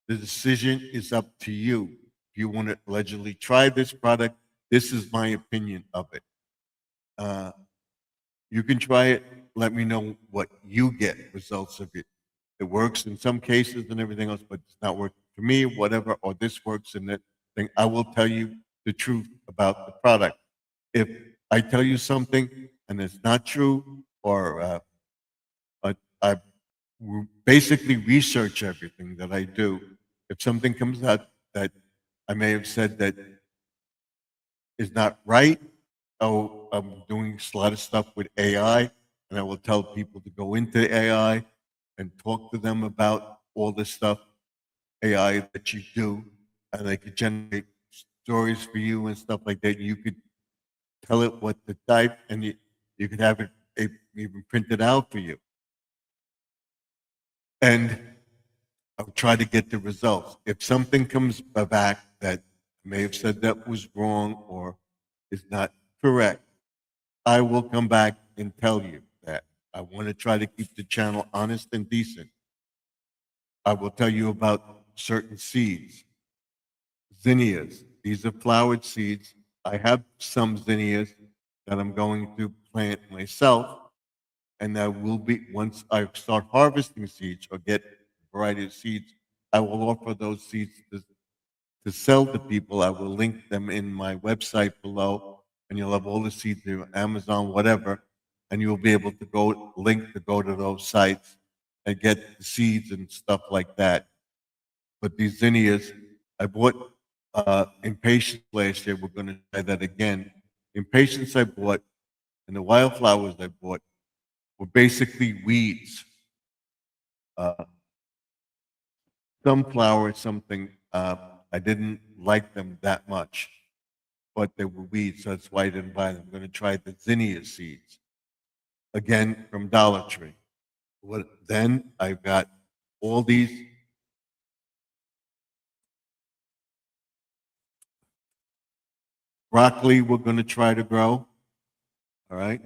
S1: the decision is up to you. If you want to allegedly try this product, this is my opinion of it. You can try it. Let me know what you get results of it. It works in some cases and everything else, but it's not working for me, whatever, or this works in that thing. I will tell you the truth about the product. If I tell you something and it's not true, or I basically research everything that I do. If something comes out that I may have said that is not right, oh, I'm doing a lot of stuff with AI, and I will tell people to go into AI and talk to them about all the stuff AI that you do, and they could generate stories for you and stuff like that. You could tell it what to type, and you could have it even printed out for you. And I'll try to get the results. If something comes back that I may have said that was wrong or is not correct, I will come back and tell you that. I want to try to keep the channel honest and decent. I will tell you about certain seeds. Zinnias. These are flowered seeds. I have some zinnias that I'm going to plant myself. And I will be, once I start harvesting seeds or get a variety of seeds, I will offer those seeds to sell to people. I will link them in my website below, and you'll have all the seeds there, Amazon, whatever, and you'll be able to go to those sites and get the seeds and stuff like that. But these zinnias, I bought Impatiens last year. We're going to try that again. Impatiens I bought, and the wildflowers I bought were basically weeds. Uh, some flowers, something, I didn't like them that much, but they were weeds, so that's why I didn't buy them. I'm going to try the zinnia seeds, again from Dollar Tree. Then I've got all these broccoli we're going to try to grow, all right?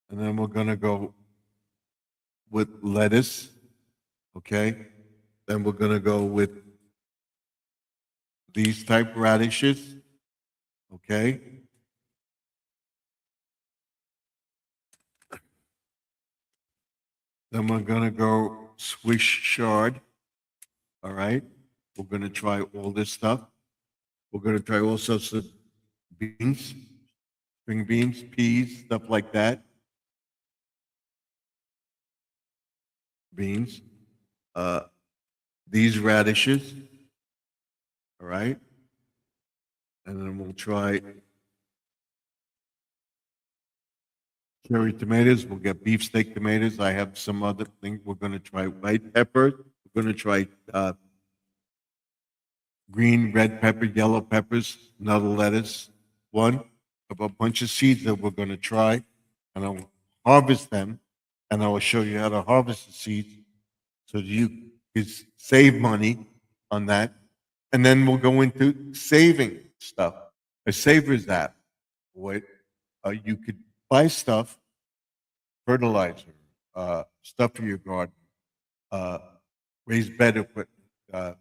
S1: And then we're gonna go with lettuce, okay? Then we're gonna go with these type radishes, okay? Then we're gonna go Swiss chard, all right? We're gonna try all this stuff. We're gonna try all sorts of beans, string beans, peas, stuff like that. Beans. Uh, these radishes, all right? And then we'll try cherry tomatoes. We'll get beefsteak tomatoes. I have some other things. We're going to try white pepper. We're going to try green, red pepper, yellow peppers, another lettuce, one of a bunch of seeds that we're going to try, and I'll harvest them, and I will show you how to harvest the seeds so that you can save money on that. And then we'll go into saving stuff. A Savers app, what you could buy stuff, fertilizer, stuff for your garden, uh, raised bed equipment,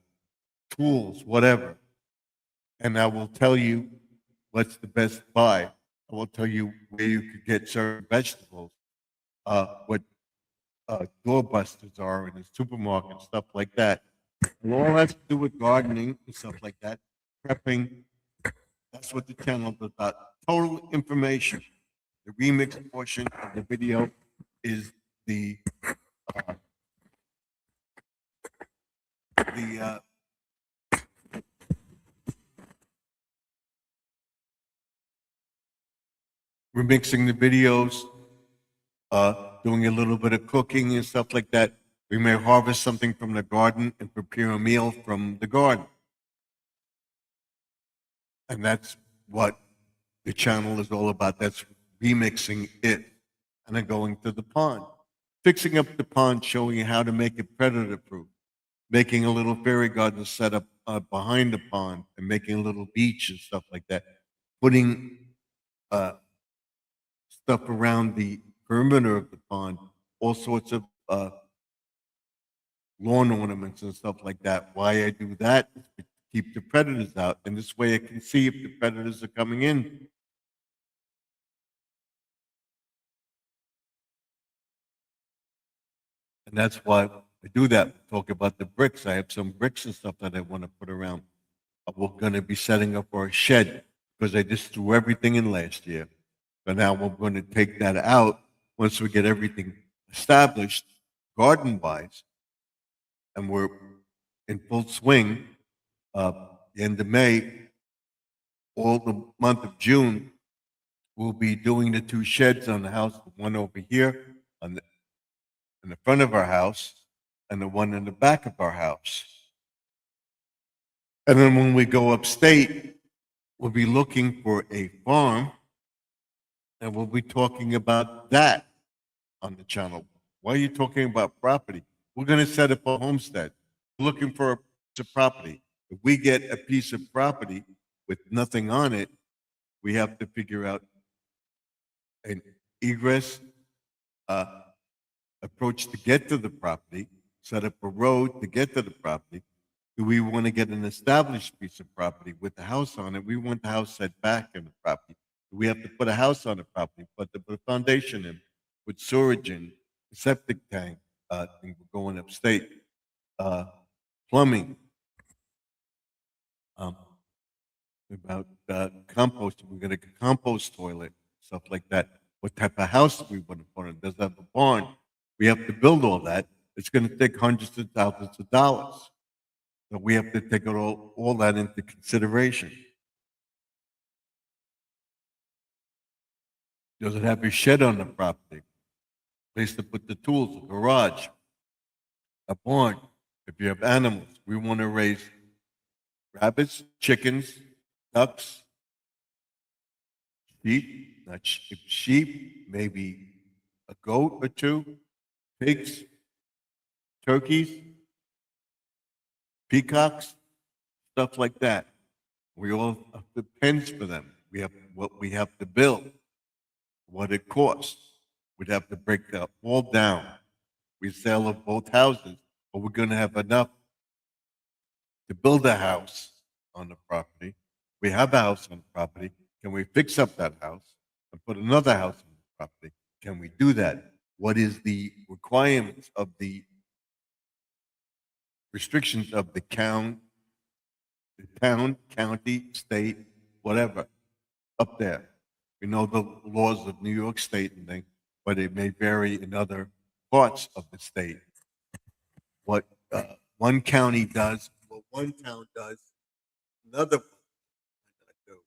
S1: tools, whatever. And I will tell you what's the best buy. I will tell you where you could get certain vegetables, what doorbusters are in the supermarket, stuff like that. It all has to do with gardening and stuff like that, prepping. That's what the channel is about. Total information. The remix portion of the video is the the remixing the videos, doing a little bit of cooking and stuff like that. We may harvest something from the garden and prepare a meal from the garden. And that's what the channel is all about. That's remixing it and then going to the pond. Fixing up the pond, showing you how to make it predator proof. Making a little fairy garden set up behind the pond and making a little beach and stuff like that. Putting stuff around the perimeter of the pond, all sorts of lawn ornaments and stuff like that. Why I do that is to keep the predators out, and this way I can see if the predators are coming in. And that's why I do that. Talk about the bricks. I have some bricks and stuff that I want to put around. We're going to be setting up our shed because I just threw everything in last year. But now we're going to take that out once we get everything established, garden wise, and we're in full swing. The end of May, all the month of June, we'll be doing the two sheds on the house, the one over here in the front of our house and the one in the back of our house. And then when we go upstate, we'll be looking for a farm, and we'll be talking about that on the channel. Why are you talking about property? We're going to set up a homestead. We're looking for a piece of property. If we get a piece of property with nothing on it, we have to figure out an egress approach to get to the property, set up a road to get to the property. Do we want to get an established piece of property with the house on it? We want the house set back in the property. We have to put a house on the property, put a foundation in, with storage in, septic tank, and we're going upstate, plumbing, about compost. We're going to get a compost toilet, stuff like that. What type of house do we want to put in? Does it have a barn? We have to build all that. It's going to take hundreds of thousands of dollars. So we have to take all that into consideration. Does it have a shed on the property? Place to put the tools, a garage, a barn. If you have animals, we want to raise rabbits, chickens, ducks, sheep, not sheep, maybe a goat or two, pigs, turkeys, peacocks, stuff like that. We all have the pens for them. We have what we have to build, what it costs. we'd have to break that all down. We sell of both houses, but we're gonna have enough to build a house on the property. We have a house on the property. Can we fix up that house and put another house on the property? Can we do that? What is the requirements of the restrictions of the town, county, state, whatever, up there? We know the laws of New York State and things, but it may vary in other parts of the state. What one county does, what one town does, another one might not do.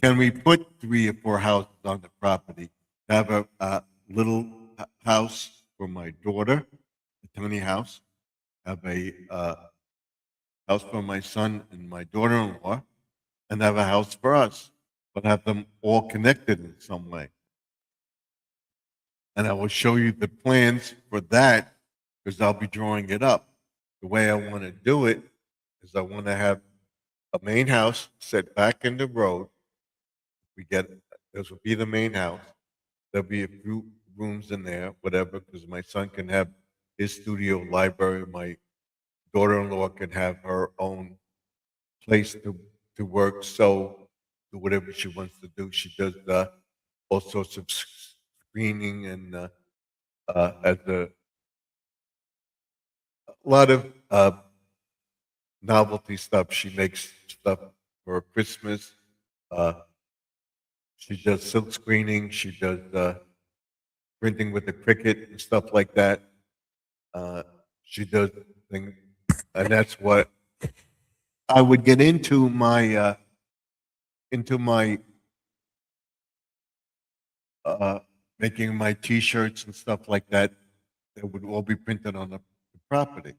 S1: Can we put 3 or 4 houses on the property? Have a little house for my daughter, a tiny house. Have a house for my son and my daughter-in-law, and have a house for us, but have them all connected in some way. And I will show you the plans for that because I'll be drawing it up. The way I want to do it is I want to have a main house set back in the road. This will be the main house. There'll be a few rooms in there, whatever, because my son can have his studio library. My daughter-in-law can have her own place to work, so do whatever she wants to do. She does all sorts of screening and has a lot of novelty stuff. She makes stuff for Christmas. She does silk screening. She does printing with the Cricut and stuff like that. She does things, and that's what I would get into my making my T-shirts and stuff like that. That would all be printed on the property.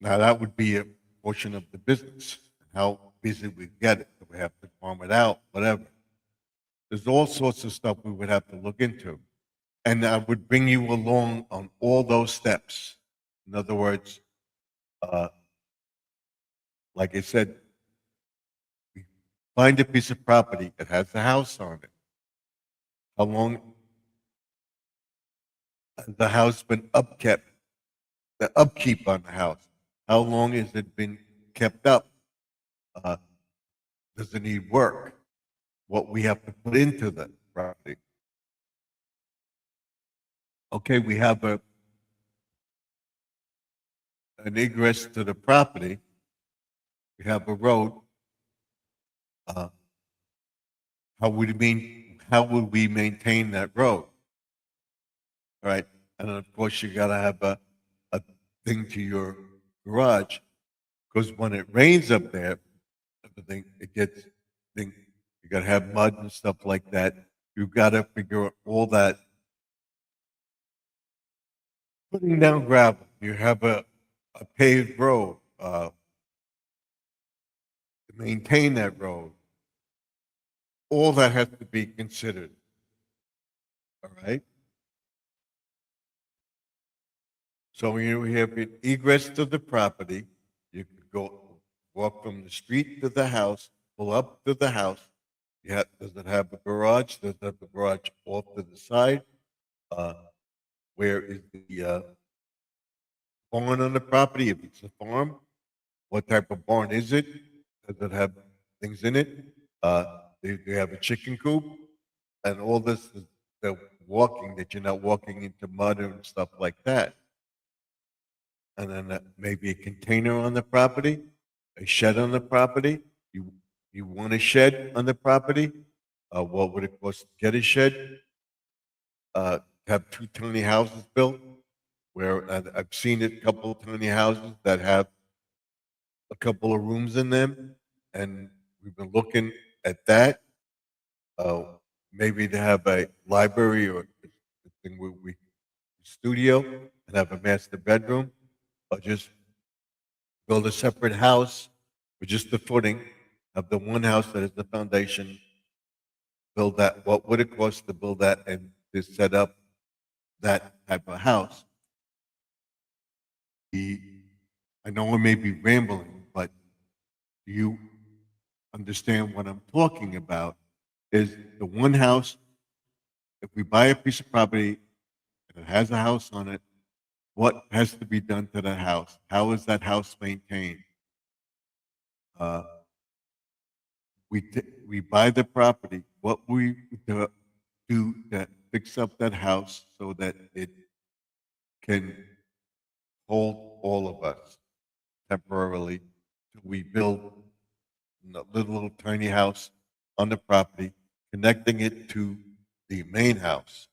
S1: Now that would be a portion of the business. How busy we get it, we have to farm it out, whatever. There's all sorts of stuff we would have to look into. And I would bring you along on all those steps. In other words, like I said, we find a piece of property that has a house on it. How long has the house been upkept? The upkeep on the house. How long has it been kept up? Does it need work? What we have to put into the property. Okay, we have an egress to the property. We have a road. How would we maintain that road? All right, and then of course you gotta have a thing to your garage, because when it rains up there, everything it gets thing. You gotta have mud and stuff like that. You gotta figure out all that. Putting down gravel. You have a paved road. To maintain that road. All that has to be considered. All right. So you have an egress to the property. You could walk from the street to the house, pull up to the house. Does it have a garage? Does it have a garage off to the side? Where is the barn on the property? If it's a farm, what type of barn is it? Does it have things in it? Do you have a chicken coop? And all this is the walking, that you're not walking into mud and stuff like that. And then maybe a container on the property, a shed on the property. You want a shed on the property? What would it cost to get a shed? Have 2 tiny houses built, where I've seen a couple of tiny houses that have a couple of rooms in them, and we've been looking at that. Maybe to have a library or a thing where we studio and have a master bedroom, or just build a separate house with just the footing, have the one house that is the foundation, build that. What would it cost to build that and to set up that type of house? I know I may be rambling, but do you understand what I'm talking about is the one house, if we buy a piece of property and it has a house on it, what has to be done to the house? How is that house maintained? Uh, we buy the property, what we do to fix up that house so that it can hold all of us temporarily. We build a little tiny house on the property, connecting it to the main house.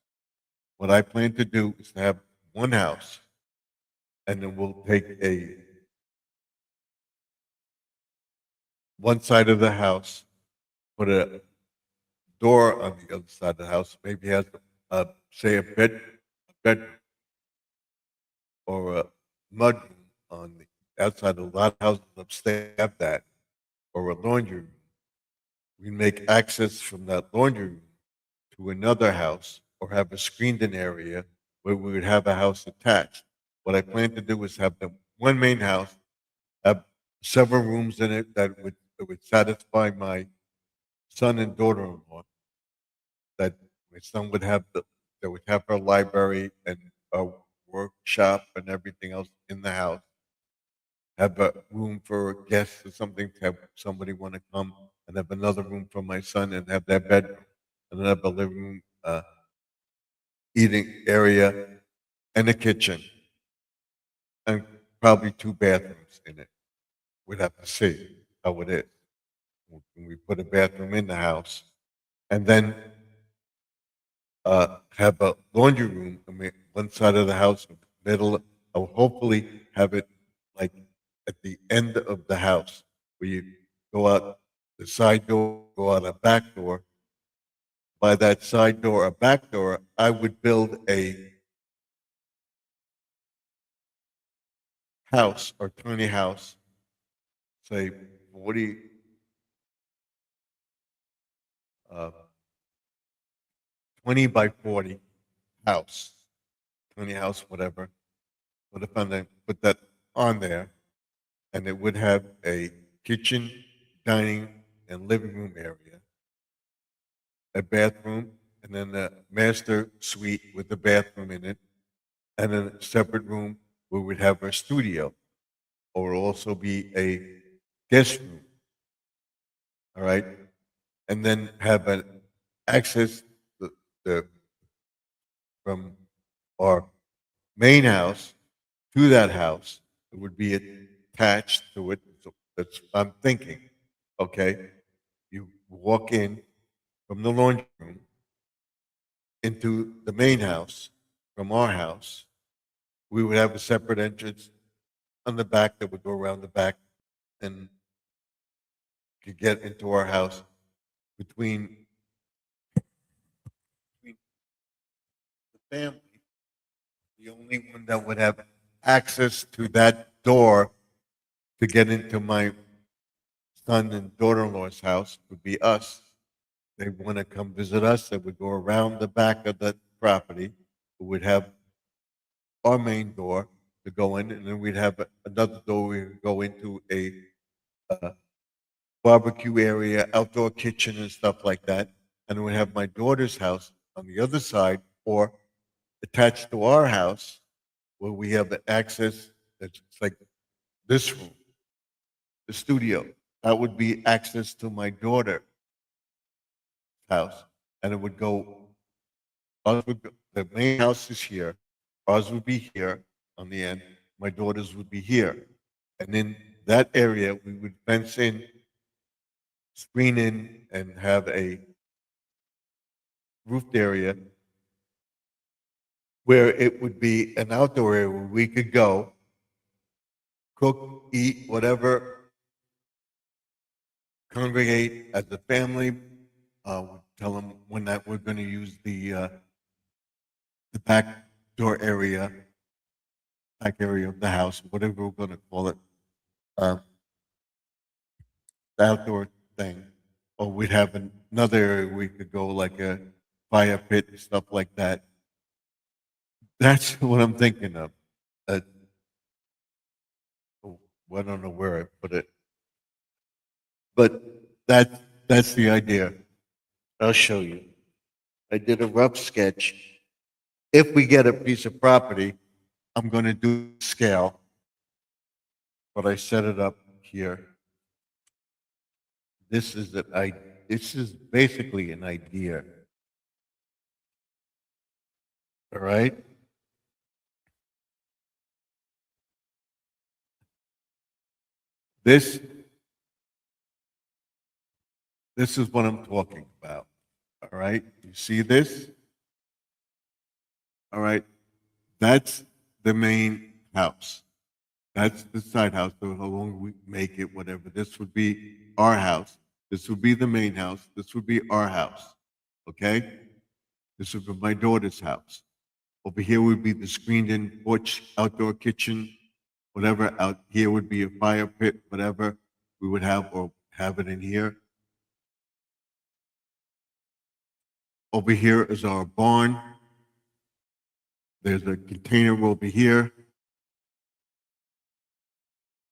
S1: What I plan to do is to have one house, and then we'll take one side of the house, put a door on the other side of the house, maybe has say a bed or a mud room on the outside. A lot of houses upstairs have that, or a laundry room. We make access from that laundry room to another house, or have a screened-in area where we would have a house attached. What I plan to do is have the one main house, have several rooms in it that would satisfy my son and daughter-in-law. That my son would have that would have her library and a workshop and everything else in the house. Have a room for guests or something to have somebody want to come, and have another room for my son and have their bedroom, and then have a living room, eating area, and a kitchen, and probably two bathrooms in it. We'd have to see how it is when we put a bathroom in the house, and then have a laundry room. I mean, one side of the house, middle. I'll hopefully have it like at the end of the house, where you go out the side door, go out a back door. By that side door or back door, I would build a house or tiny house, say 40, uh, 20 by 40 house, 20 house, whatever. What if I put that on there, and it would have a kitchen, dining, and living room area, a bathroom, and then a master suite with a bathroom in it, and then a separate room where we'd have our studio, or also be a guest room. All right, and then have an access the from our main house to that house. It would be attached to it. So that's I'm thinking. Okay, you walk in from the laundry room into the main house from our house. We would have a separate entrance on the back that would go around the back and could get into our house between the family. The only one that would have access to that door to get into my son and daughter-in-law's house would be us. They want to come visit us. They would go around the back of the property. We would have our main door to go in, and then we'd have another door we would go into a uh, barbecue area, outdoor kitchen, and stuff like that. And we have my daughter's house on the other side, or attached to our house, where we have access. That's like this room, the studio. That would be access to my daughter's house, and it would go. The main house is here. Ours would be here on the end. My daughter's would be here, and in that area we would fence in, screen in, and have a roofed area where it would be an outdoor area where we could go cook, eat, whatever, congregate as a family. We'd tell them when that we're going to use the back door area, back area of the house, whatever we're going to call it, uh, the outdoor thing. Or we'd have another area we could go like a fire pit and stuff like that. That's what I'm thinking of. Uh, oh, I don't know where I put it, but That, that's the idea. I'll show you. I did a rough sketch. If we get a piece of property, I'm going to do scale, but I set it up here. This is this is basically an idea. All right. This, this is what I'm talking about. All right. You see this? All right. That's the main house. That's the side house, so how long we make it, whatever. This would be our house. This would be the main house. This would be our house. Okay? This would be my daughter's house. Over here would be the screened in porch, outdoor kitchen, whatever. Out here would be a fire pit, whatever we would have or have it in here. Over here is our barn. There's a container over here.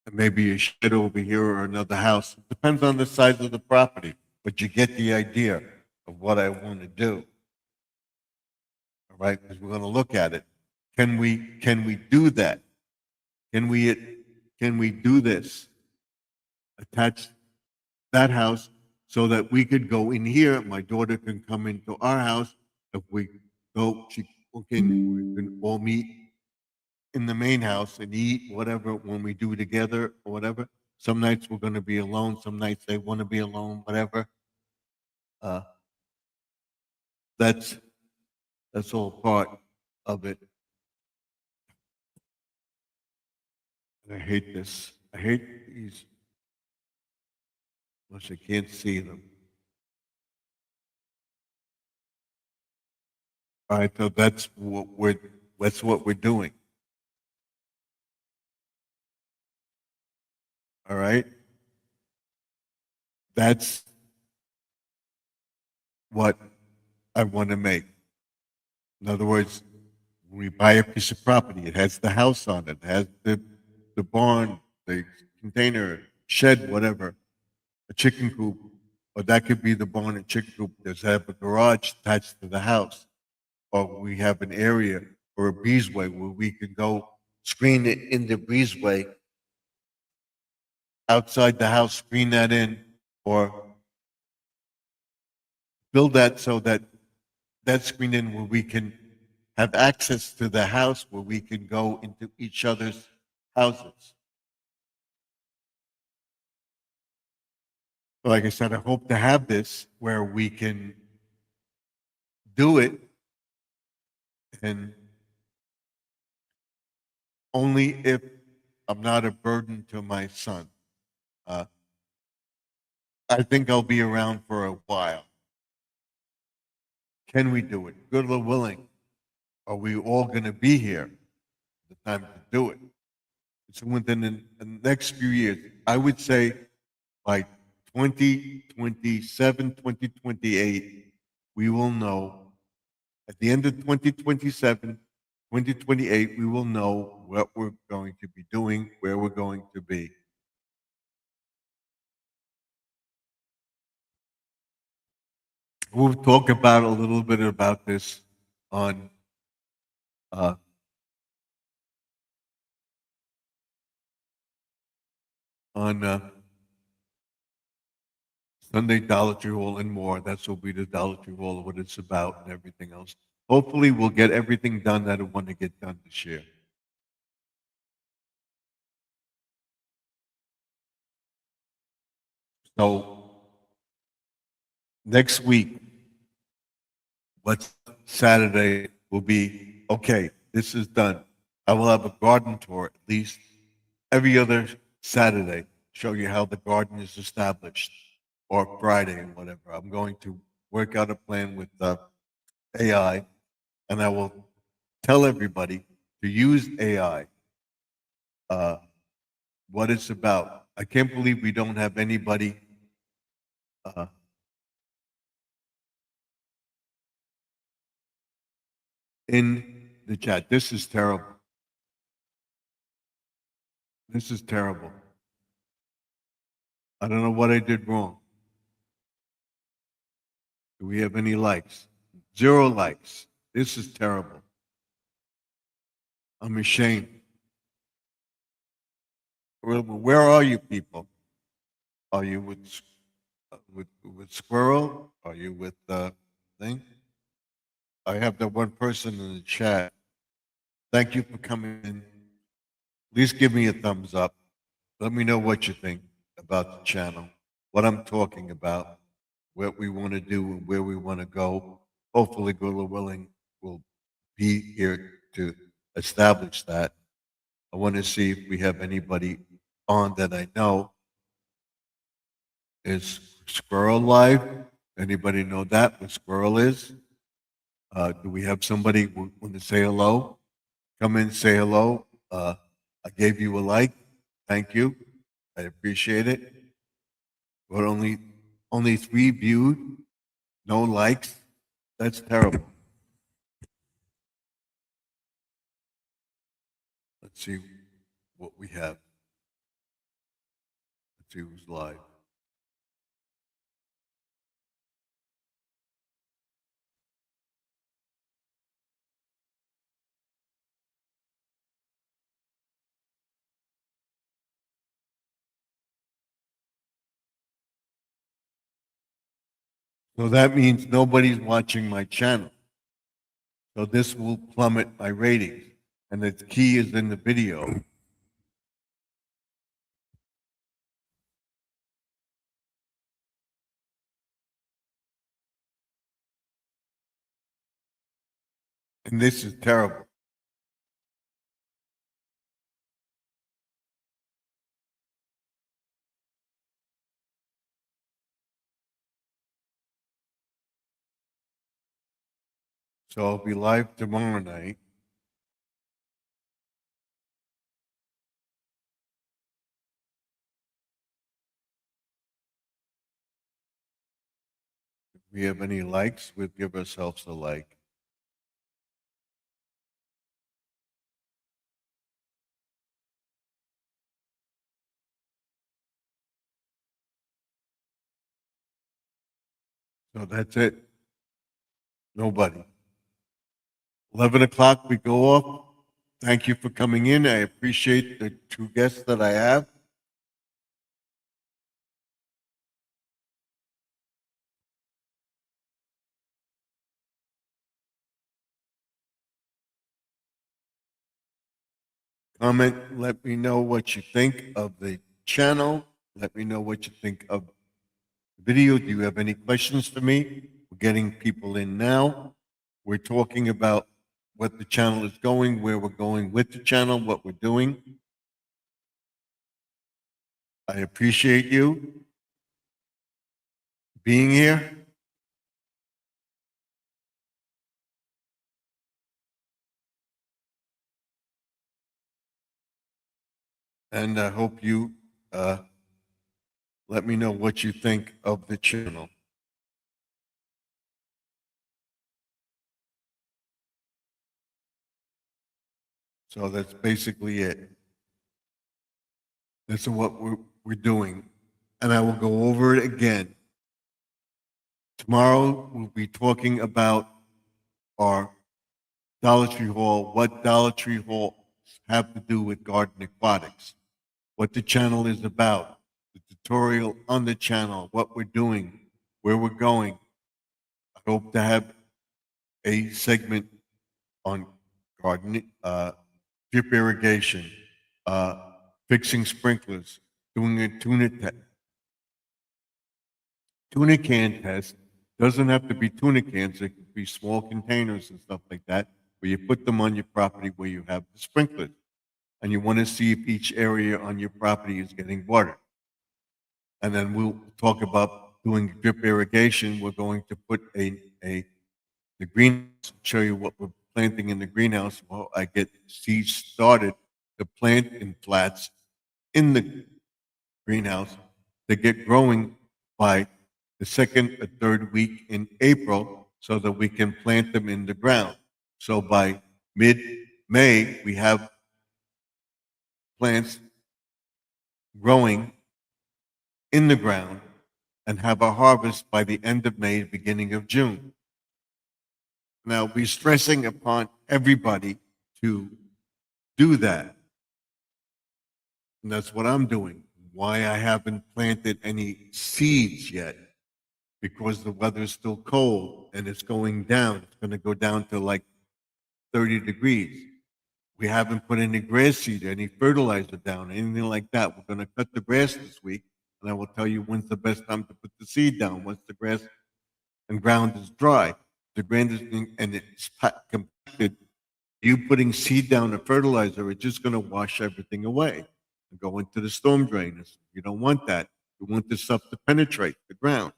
S1: And maybe a shed over here or another house. It depends on the size of the property, but you get the idea of what I want to do. All right, because we're going to look at it. Can we do that? Can we do this? Attach that house so that we could go in here. My daughter can come into our house. If we go, we can all meet in the main house and eat whatever when we do together or whatever. Some nights we're going to be alone. Some nights they want to be alone. Whatever. Uh, that's all part of it. And I hate this. I hate these. Unless I can't see them. All right, so that's what we're doing. All right. That's what I want to make. In other words, when we buy a piece of property, it has the house on it, has the barn, the container, shed, whatever, a chicken coop, or that could be the barn and chicken coop. Does have a garage attached to the house, or we have an area or a breezeway where we can go screen it in the breezeway outside the house, screen that in, or build that so that that's screened in where we can have access to the house, where we can go into each other's houses. Like I said, I hope to have this where we can do it, and only if I'm not a burden to my son. Uh, I think I'll be around for a while. Can we do it? Good or willing? Are we all going to be here? The time to do it. So within the next few years, I would say by 2027, 2028, we will know. At the end of 2027, 2028, we will know what we're going to be doing, where we're going to be. We'll talk about a little bit about this on uh, Sunday Dollar Tree Hall and more. That's will be the Dollar Tree Hall, what it's about, and everything else. Hopefully, we'll get everything done that I want to get done this year. So next week, what's Saturday will be okay. This is done. I will have a garden tour at least every other Saturday. Show you how the garden is established, or Friday or whatever. I'm going to work out a plan with AI, and I will tell everybody to use AI. Uh, what it's about. I can't believe we don't have anybody uh, in the chat. This is terrible. This is terrible. I don't know what I did wrong. Do we have any likes? 0 likes. This is terrible. I'm ashamed. Where are you people? Are you with Squirrel? Are you with thing? I have that one person in the chat. Thank you for coming in. Please give me a thumbs up. Let me know what you think about the channel, what I'm talking about, what we want to do and where we want to go. Hopefully, God willing, will be here to establish that. I want to see if we have anybody on that I know. Is Squirrel live? Anybody know that what Squirrel is? Do we have somebody who want to say hello? Come in, say hello. I gave you a like. Thank you. I appreciate it. But only 3 viewed, no likes. That's terrible. Let's see what we have. Let's see who's live. So that means nobody's watching my channel. So this will plummet my ratings. And the key is in the video. And this is terrible. So I'll be live tomorrow night. If we have any likes, we'll give ourselves a like. So that's it. Nobody. 11 o'clock, we go off. Thank you for coming in. I appreciate the 2 guests that I have. Comment, let me know what you think of the channel. Let me know what you think of the video. Do you have any questions for me? We're getting people in now. We're talking about what the channel is going, where we're going with the channel, what we're doing. I appreciate you being here. And I hope you let me know what you think of the channel. So that's basically it. That's what we're doing. And I will go over it again. Tomorrow we'll be talking about our Dollar Tree haul, what Dollar Tree hauls have to do with garden aquatics, what the channel is about, the tutorial on the channel, what we're doing, where we're going. I hope to have a segment on garden, drip irrigation, fixing sprinklers, doing a tuna can test. Doesn't have to be tuna cans. It could be small containers and stuff like that, where you put them on your property where you have the sprinklers, and you want to see if each area on your property is getting water. And then we'll talk about doing drip irrigation. We're going to put the greenhouse, show you what we're planting in the greenhouse. Well, I get seeds started to plant in flats in the greenhouse to get growing by the second or third week in April so that we can plant them in the ground. So by mid-May, we have plants growing in the ground and have a harvest by the end of May, beginning of June. Now, we're stressing upon everybody to do that. And that's what I'm doing. Why I haven't planted any seeds yet, because the weather's still cold and it's going down. It's going to go down to like 30 degrees. We haven't put any grass seed, any fertilizer down, anything like that. We're going to cut the grass this week, and I will tell you when's the best time to put the seed down, once the grass and ground is dry. The ground is and it's compacted. You putting seed down or fertilizer, it's just going to wash everything away and go into the storm drainage. You don't want that. You want this stuff to penetrate the ground.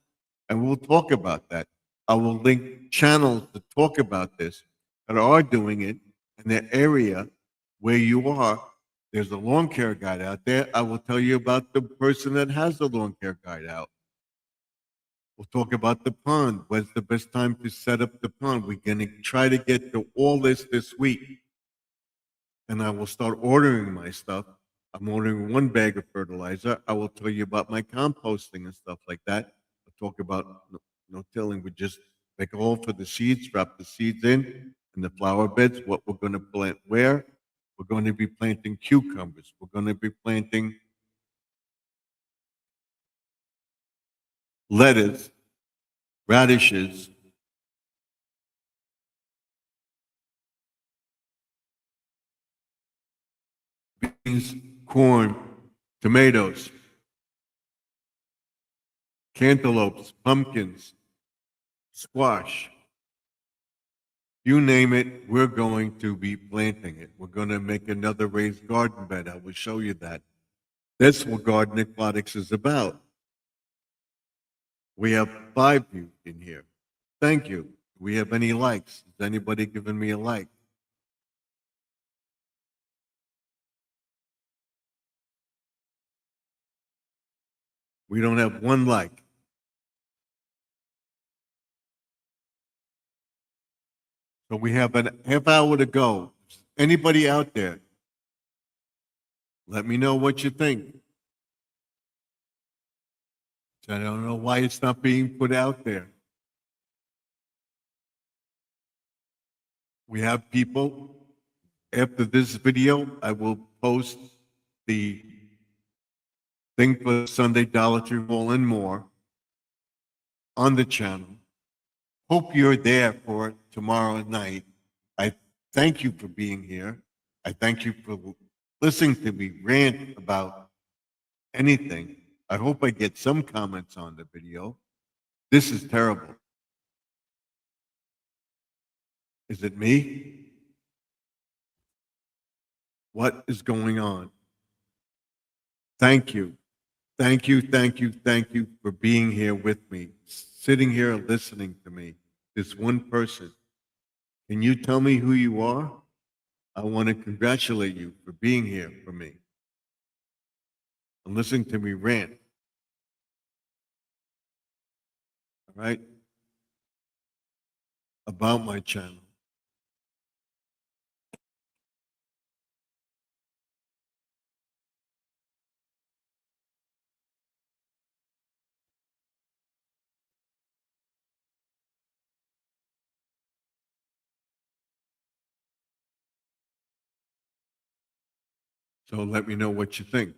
S1: And we'll talk about that. I will link channels to talk about this that are doing it in the area where you are. There's a lawn care guide out there. I will tell you about the person that has the lawn care guide out. We'll talk about the pond. When's the best time to set up the pond? We're going to try to get to all this week. And I will start ordering my stuff. I'm ordering 1 bag of fertilizer. I will tell you about my composting and stuff like that. I'll talk about no tilling. We just make a hole for the seeds, drop the seeds in the flower beds, what we're going to plant where. We're going to be planting cucumbers. We're going to be planting lettuce, radishes, beans, corn, tomatoes, cantaloupes, pumpkins, squash. You name it, we're going to be planting it. We're going to make another raised garden bed. I will show you that. That's what Garden Aquatics is about. We have 5 of you in here. Thank you. Do we have any likes? Has anybody given me a like? We don't have 1 like. So we have a half hour to go. Anybody out there? Let me know what you think. I don't know why it's not being put out there. We have people. After this video, I will post the thing for Sunday Dollar Tree Hall and more on the channel. Hope you're there for tomorrow night. I thank you for being here. I thank you for listening to me rant about anything. I hope I get some comments on the video. This is terrible. Is it me? What is going on? Thank you. Thank you, thank you, thank you for being here with me, sitting here listening to me. This one person. Can you tell me who you are? I want to congratulate you for being here for me and listening to me rant. All right? About my channel. So let me know what you think.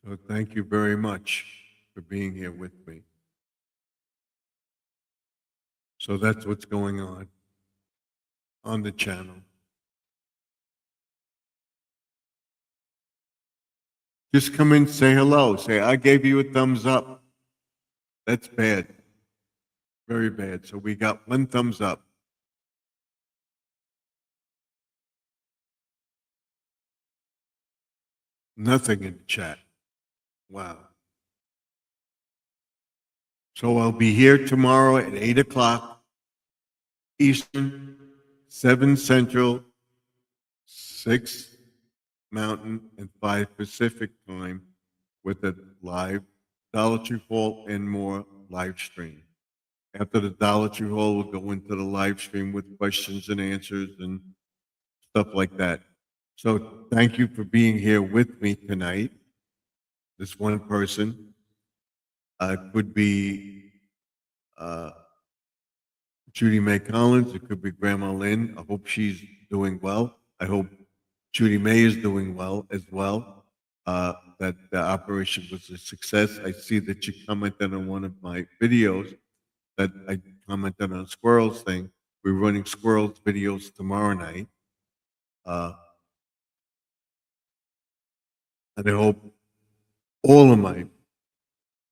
S1: So thank you very much for being here with me. So that's what's going on the channel. Just come in, say hello, say, I gave you a thumbs up. That's bad. Very bad. So we got 1 thumbs up. Nothing in the chat. Wow. So I'll be here tomorrow at 8 o'clock Eastern, 7 Central, 6 Mountain, and 5 Pacific time with a live Dollar Tree Hall and more live stream. After the Dollar Tree haul, we'll go into the live stream with questions and answers and stuff like that. So thank you for being here with me tonight. This one person could be uh, Judy May Collins. It could be Grandma Lynn. I hope she's doing well. I hope Judy May is doing well as well. That the operation was a success. I see that you commented on one of my videos that I commented on squirrels thing. We're running squirrels videos tomorrow night. And I hope all of my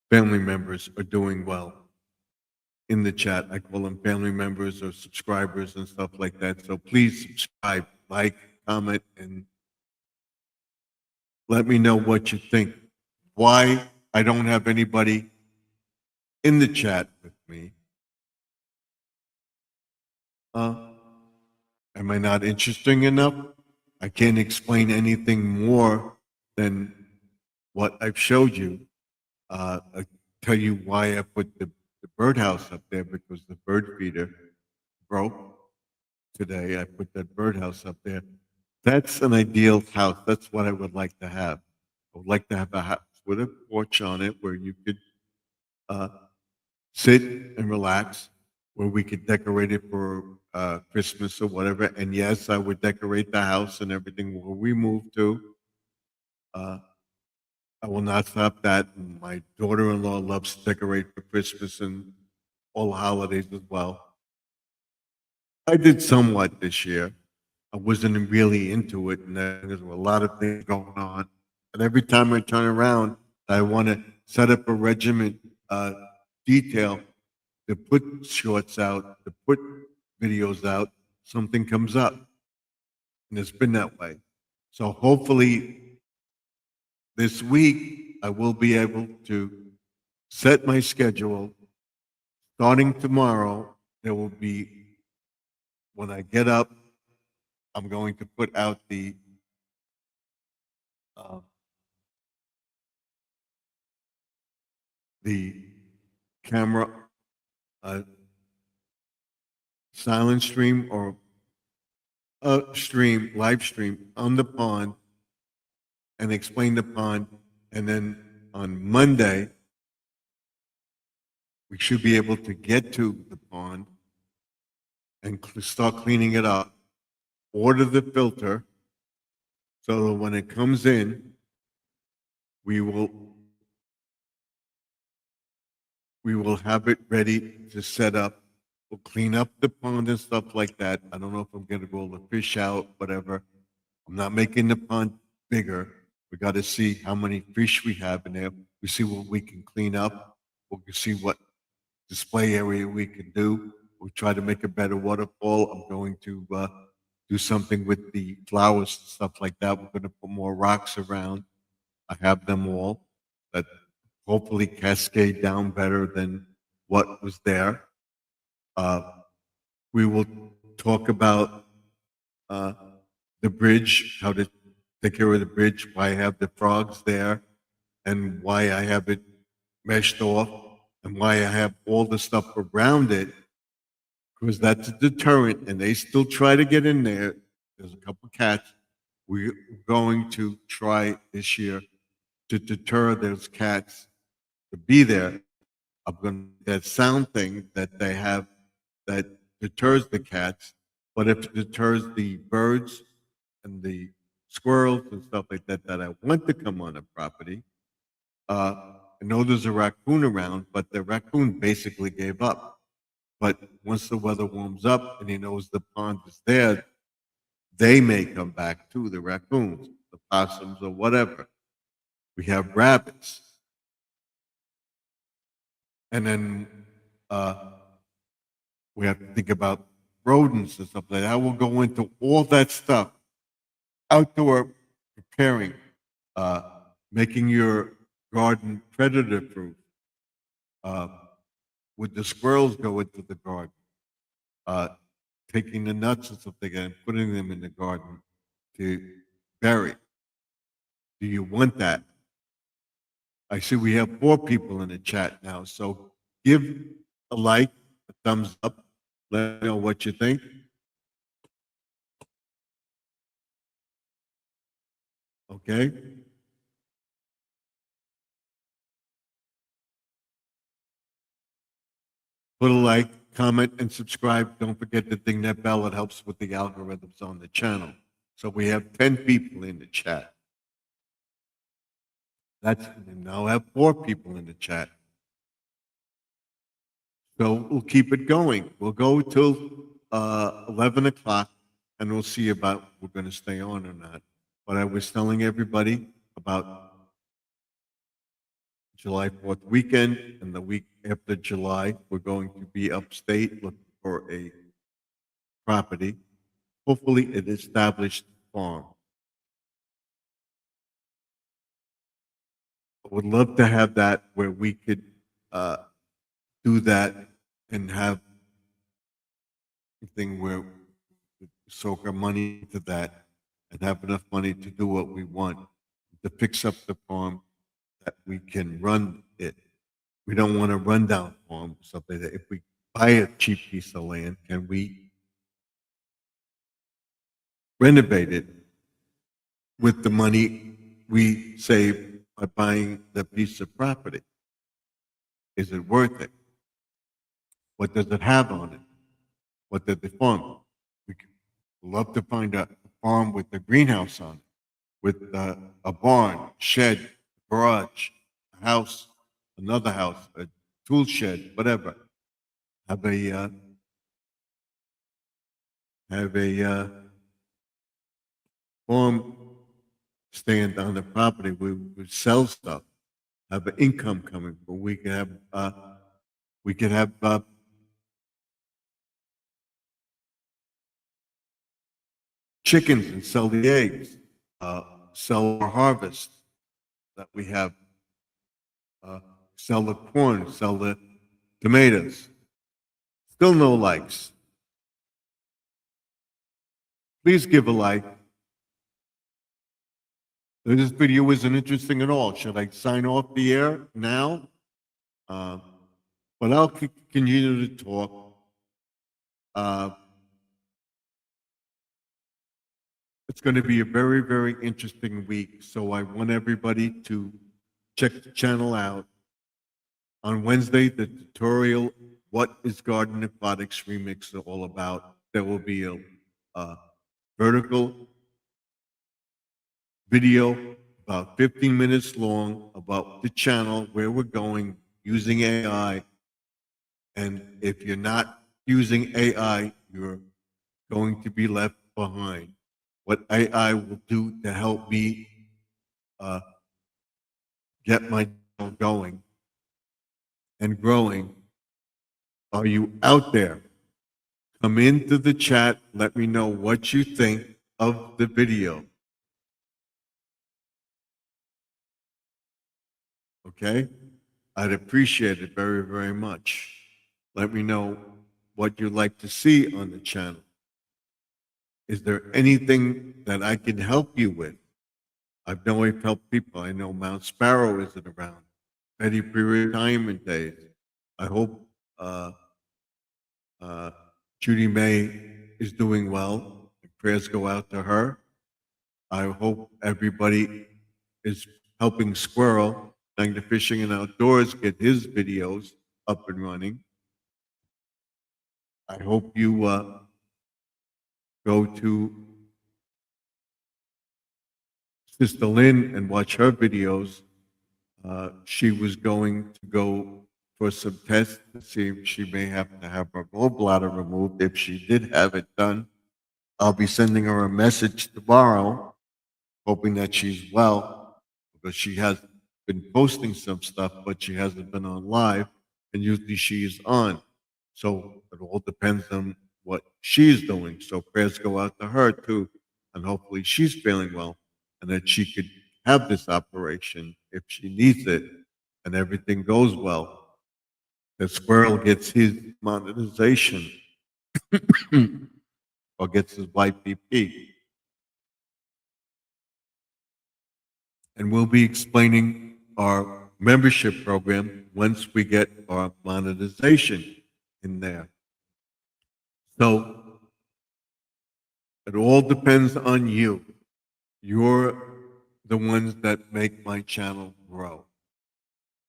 S1: family members are doing well in the chat. I call them family members or subscribers and stuff like that. So please subscribe, like, comment, and let me know what you think. Why I don't have anybody in the chat with me. Am I not interesting enough? I can't explain anything more than what I've showed you. I'll tell you why I put the birdhouse up there, because the bird feeder broke today. I put that birdhouse up there. That's an ideal house. That's what I would like to have. I would like to have a house with a porch on it where you could sit and relax, where we could decorate it for Christmas or whatever. And yes, I would decorate the house and everything where we move to. I will not stop that. My daughter-in-law loves to decorate for Christmas and all holidays as well. I did somewhat this year. I wasn't really into it, and there were a lot of things going on. And every time I turn around, I want to set up a regiment detail to put shorts out, to put videos out. Something comes up, and it's been that way. So hopefully this week I will be able to set my schedule. Starting tomorrow, there will be, when I get up, I'm going to put out the camera silent stream or live stream on the pond and explain the pond. And then on Monday, we should be able to get to the pond and start cleaning it up, order the filter, so that when it comes in, we will have it ready to set up. We'll clean up the pond and stuff like that. I don't know if I'm going to roll the fish out, whatever. I'm not making the pond bigger. We got to see how many fish we have in there. We see what we can clean up. We'll see what display area we can do. We'll try to make a better waterfall. I'm going to do something with the flowers and stuff like that. We're going to put more rocks around. I have them all that hopefully cascade down better than what was there. We will talk about the bridge, how to take care of the bridge, why I have the frogs there, and why I have it meshed off, and why I have all the stuff around it, because that's a deterrent, and they still try to get in there. There's a couple cats. We're going to try this year to deter those cats to be there. I'm going to that sound thing that they have that deters the cats, but if it deters the birds and the squirrels and stuff like that that I want to come on the property. I know there's a raccoon around, but the raccoon basically gave up. But once the weather warms up and he knows the pond is there, they may come back too, the raccoons, the possums, or whatever. We have rabbits. And then we have to think about rodents and stuff like that. We'll go into all that stuff. Outdoor preparing, making your garden predator proof. Would the squirrels go into the garden? Taking the nuts and stuff like that and putting them in the garden to bury. Do you want that? I see we have 4 people in the chat now, so give a like, a thumbs up, let me know what you think. Okay? Put a like, comment, and subscribe. Don't forget to ding that bell. It helps with the algorithms on the channel. So we have 10 people in the chat. That's now have 4 people in the chat. So we'll keep it going. We'll go till 11 o'clock, and we'll see about we're going to stay on or not. But I was telling everybody about July 4th weekend, and the week after July, we're going to be upstate looking for a property, hopefully an established farm. I would love to have that where we could do that and have thing where we soak our money into that and have enough money to do what we want, to fix up the farm that we can run it. We don't want a rundown farm, something that if we buy a cheap piece of land, can we renovate it with the money we save by buying the piece of property? Is it worth it? What does it have on it? What does it farm? We love to find a farm with a greenhouse on it, with a barn, shed, garage, a house, another house, a tool shed, whatever. Have a farm stand on the property. We sell stuff. Have an income coming, but we can have chickens and sell the eggs, sell our harvest that we have, sell the corn, sell the tomatoes. Still no likes. Please give a like. If this video isn't interesting at all, should I sign off the air now? But I'll continue to talk. It's going to be a very, very interesting week. So I want everybody to check the channel out. On Wednesday, the tutorial, What is Garden Aquatics Remix all about? There will be a vertical video about 15 minutes long about the channel, where we're going using AI. And if you're not using AI, you're going to be left behind. What AI will do to help me get my channel going and growing. Are you out there? Come into the chat. Let me know what you think of the video. Okay? I'd appreciate it very, very much. Let me know what you'd like to see on the channel. Is there anything that I can help you with? I know I've helped people. I know Mount Sparrow isn't around. Betty pre-retirement days. I hope Judy May is doing well. Prayers go out to her. I hope everybody is helping Squirrel, Magna Fishing and Outdoors, get his videos up and running. I hope you go to Sister Lynn and watch her videos. She was going to go for some tests to see if she may have to have her gallbladder removed. If she did have it done, I'll be sending her a message tomorrow, hoping that she's well, because she has been posting some stuff, but she hasn't been on live, and usually she is on. So it all depends on what she's doing. So prayers go out to her too, and hopefully she's feeling well, and that she could have this operation if she needs it, and everything goes well. The Squirrel gets his monetization or gets his YPP. And we'll be explaining our membership program once we get our monetization in there. So it all depends on you. You're the ones that make my channel grow.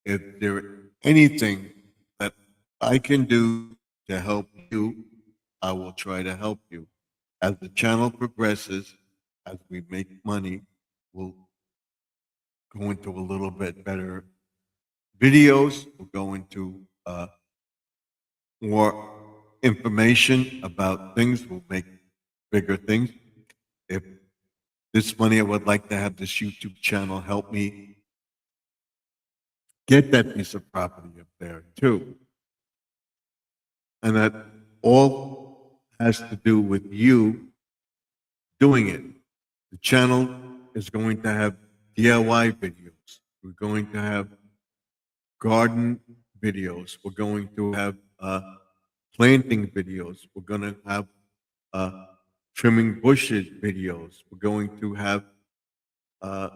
S1: If there anything that I can do to help you, I will try to help you. As the channel progresses, as we make money, we'll go into a little bit better videos. We'll go into more information about things. We'll make bigger things. If this money, I would like to have this YouTube channel help me get that piece of property up there too. And that all has to do with you doing it. The channel is going to have DIY videos. We're going to have garden videos. We're going to have planting videos. We're going to have trimming bushes videos. We're going to have uh,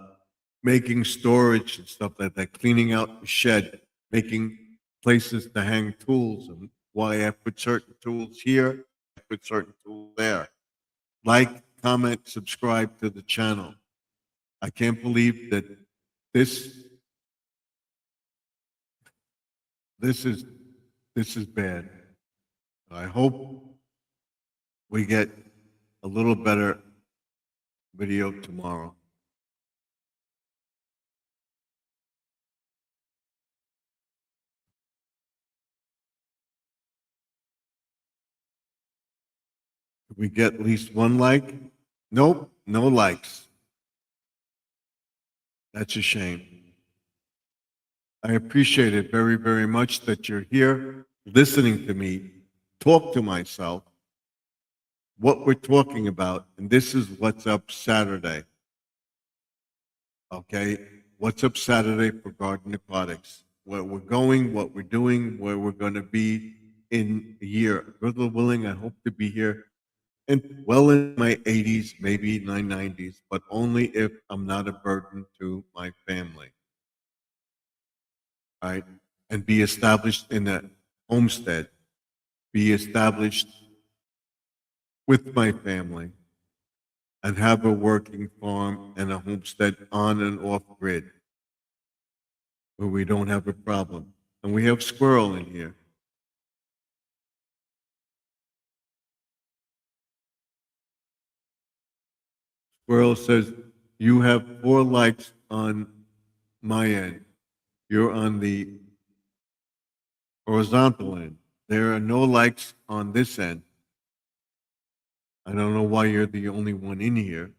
S1: making storage and stuff like that, cleaning out the shed, making places to hang tools, and why I put certain tools here, I put certain tools there. Like, comment, subscribe to the channel. I can't believe that this this is this is bad. I hope we get a little better video tomorrow. Did we get at least one like? Nope, no likes. That's a shame. I appreciate it very, very much that you're here listening to me talk to myself, what we're talking about, and this is What's Up Saturday. Okay? What's Up Saturday for Garden Aquatics. Where we're going, what we're doing, where we're going to be in a year. God willing, I hope to be here and well in my 80s, maybe my 90s, but only if I'm not a burden to my family. Right? And be established in a homestead, be established with my family, and have a working farm and a homestead on and off grid where we don't have a problem. And we have squirrel in here. Squirrel says, you have 4 likes on my end. You're on the horizontal end. There are no likes on this end. I don't know why you're the only one in here.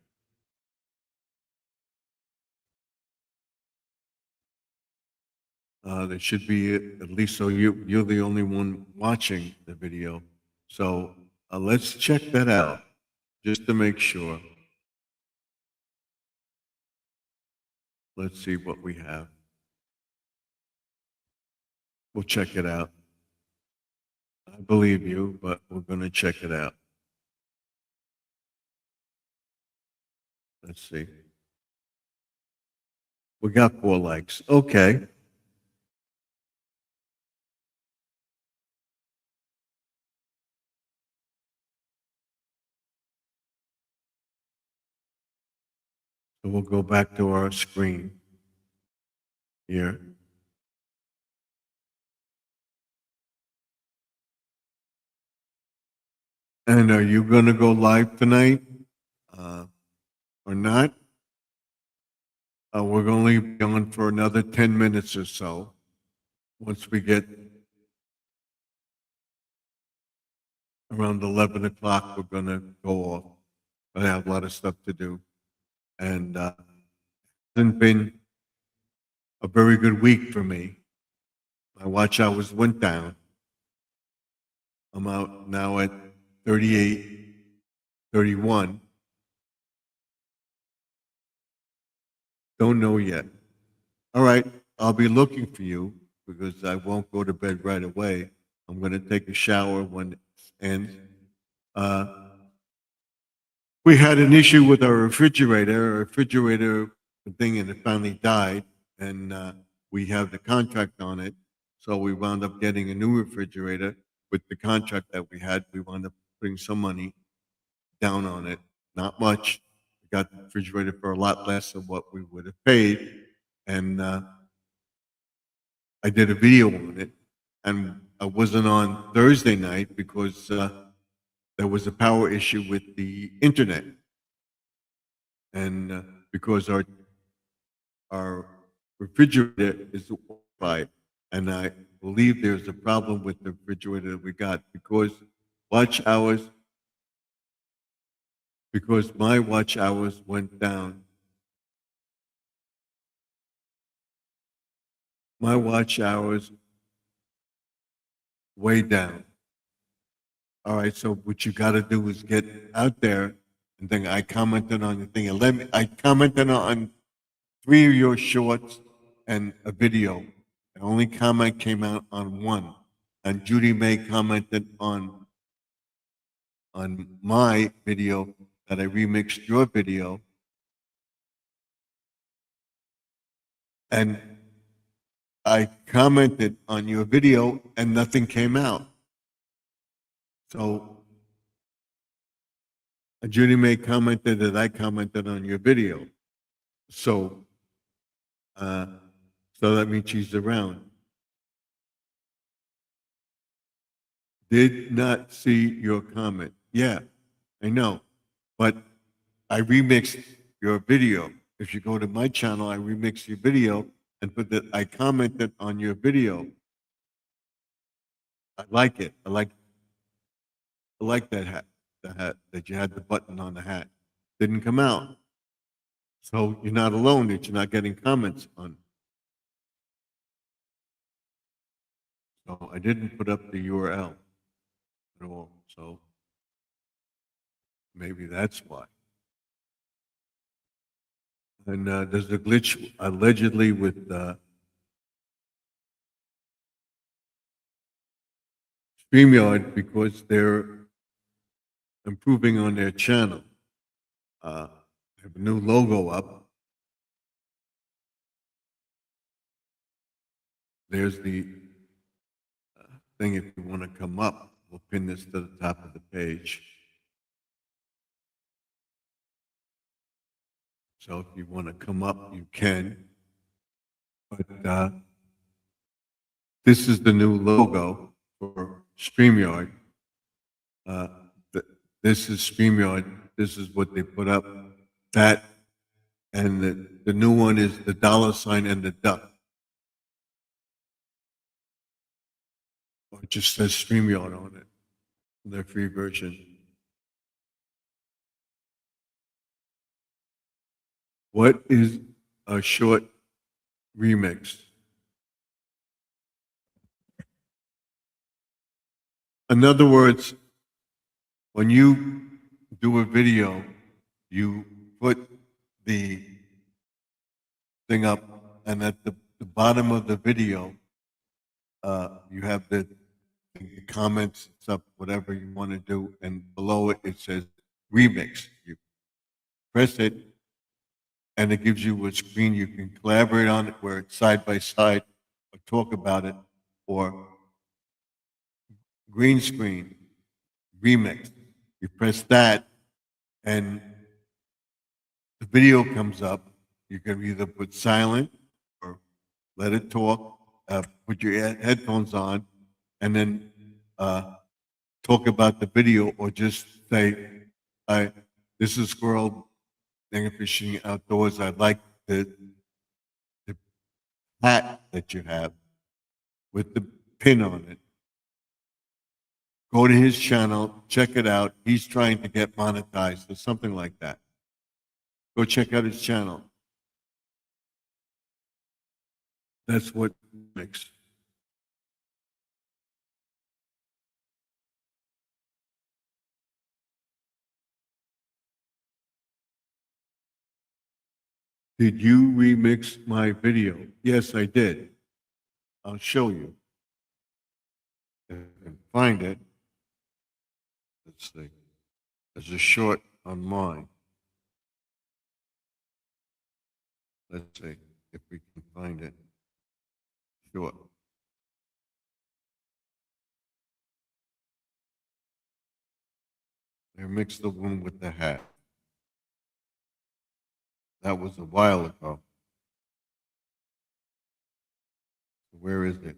S1: There should be at least so you're the only one watching the video. So let's check that out just to make sure. Let's see what we have. We'll check it out. I believe you, but we're going to check it out. Let's see. We got 4 likes. Okay. So we'll go back to our screen here. And are you going to go live tonight or not? We're going to be on for another 10 minutes or so. Once we get around 11 o'clock, we're going to go off. I have a lot of stuff to do. And hasn't been a very good week for me. My watch hours went down. I'm out now at 38, 31. Don't know yet. All right, I'll be looking for you because I won't go to bed right away. I'm going to take a shower when it ends. We had an issue with our refrigerator. Our refrigerator thing, and it finally died. And we we have the contract on it. So we wound up getting a new refrigerator with the contract that we had. We wound up putting some money down on it, not much. We got the refrigerator for a lot less than what we would have paid. And I did a video on it, and I wasn't on Thursday night because there was a power issue with the internet, and because our refrigerator is Wi-Fi, and I believe there's a problem with the refrigerator that we got because watch hours, because my watch hours went down. My watch hours way down. All right, so what you got to do is get out there, and then I commented on your thing. I commented on 3 of your shorts and a video. The only comment came out on one, and Judy May commented on my video that I remixed your video, and I commented on your video, and nothing came out. So Judy May commented that I commented on your video. So, so that means she's around. Did not see your comment. Yeah, I know. But I remixed your video. If you go to my channel, I remixed your video and put that I commented on your video. I like it. I like that hat. The hat that you had the button on the hat. Didn't come out. So you're not alone that you're not getting comments on. So I didn't put up the URL at all. So maybe that's why. And there's a glitch allegedly with StreamYard because they're improving on their channel. They have a new logo up. There's the thing if you want to come up. We'll pin this to the top of the page. So if you want to come up, you can. But this is the new logo for StreamYard. This is StreamYard. This is what they put up. That and the new one is the $ and the duck. Or it just says StreamYard on it, the free version. What is a short remix? In other words, when you do a video, you put the thing up, and at the bottom of the video, you have the comments, stuff, whatever you want to do, and below it, it says remix. You press it, and it gives you a screen you can collaborate on it where it's side by side, or talk about it, or green screen, remix. You press that, and the video comes up. You can either put silent or let it talk, put your headphones on, and then talk about the video, or just say, this is Squirrel Thing Fishing Outdoors. I like the hat that you have with the pin on it. Go to his channel, check it out. He's trying to get monetized or something like that. Go check out his channel. That's what makes. Did you remix my video? Yes, I did. I'll show you. If I can find it. Let's see. There's a short on mine. Let's see if we can find it. Sure. They mixed the one with the hat. That was a while ago. Where is it?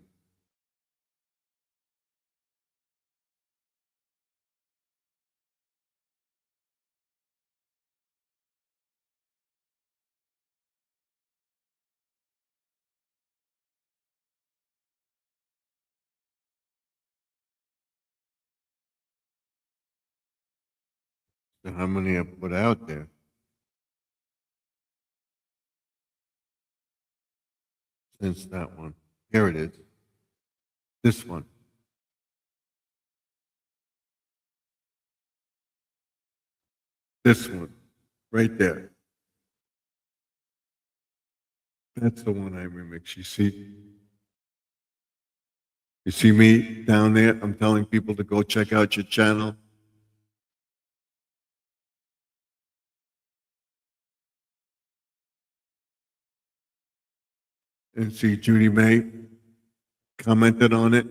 S1: So how many I put out there? Since that one. Here it is. This one. This one. Right there. That's the one I remix. You see me down there? I'm telling people to go check out your channel. And see Judy May commented on it.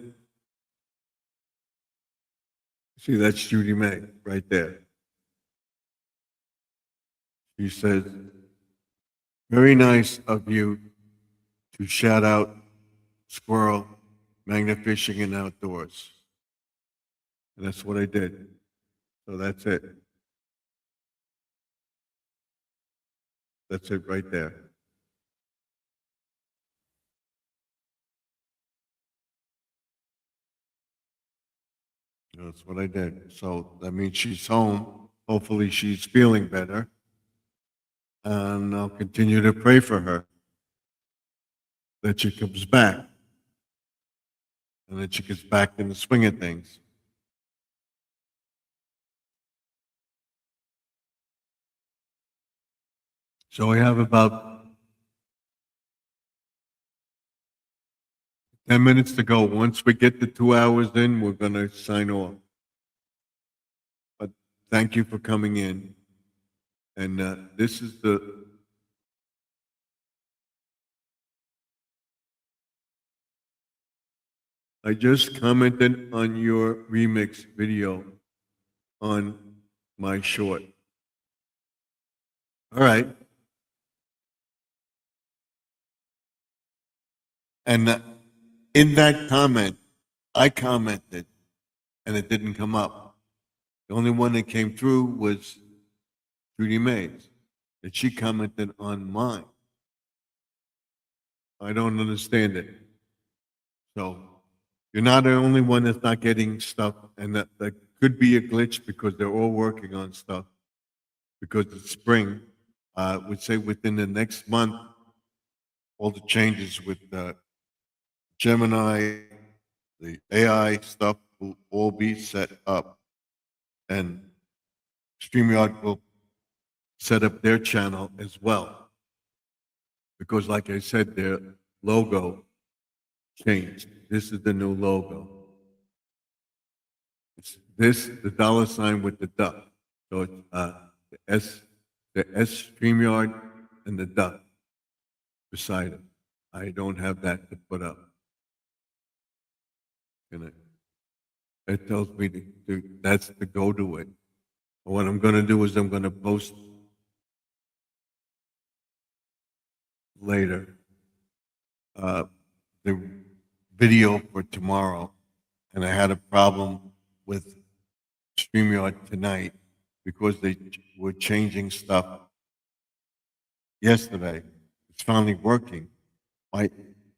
S1: See, that's Judy May right there. She says, very nice of you to shout out Squirrel, Magnet Fishing and Outdoors. And that's what I did. So that's it. That's it right there. That's what I did. So that means she's home. Hopefully she's feeling better. And I'll continue to pray for her that she comes back and that she gets back in the swing of things. So we have about 10 minutes to go. Once we get the 2 hours in, we're going to sign off. But thank you for coming in. And this is I just commented on your remix video on my short. All right. And in that comment, I commented and it didn't come up. The only one that came through was Judy Mays, and she commented on mine. I don't understand it. So you're not the only one that's not getting stuff, and that could be a glitch because they're all working on stuff because it's spring. I would say within the next month, all the changes with Gemini, the AI stuff will all be set up. And StreamYard will set up their channel as well. Because like I said, their logo changed. This is the new logo. It's this, the dollar sign with the duck. So it's the S StreamYard and the duck beside it. I don't have that to put up. And it tells me that's to go to it. What I'm going to do is I'm going to post later the video for tomorrow, and I had a problem with StreamYard tonight because they were changing stuff yesterday. It's finally working. My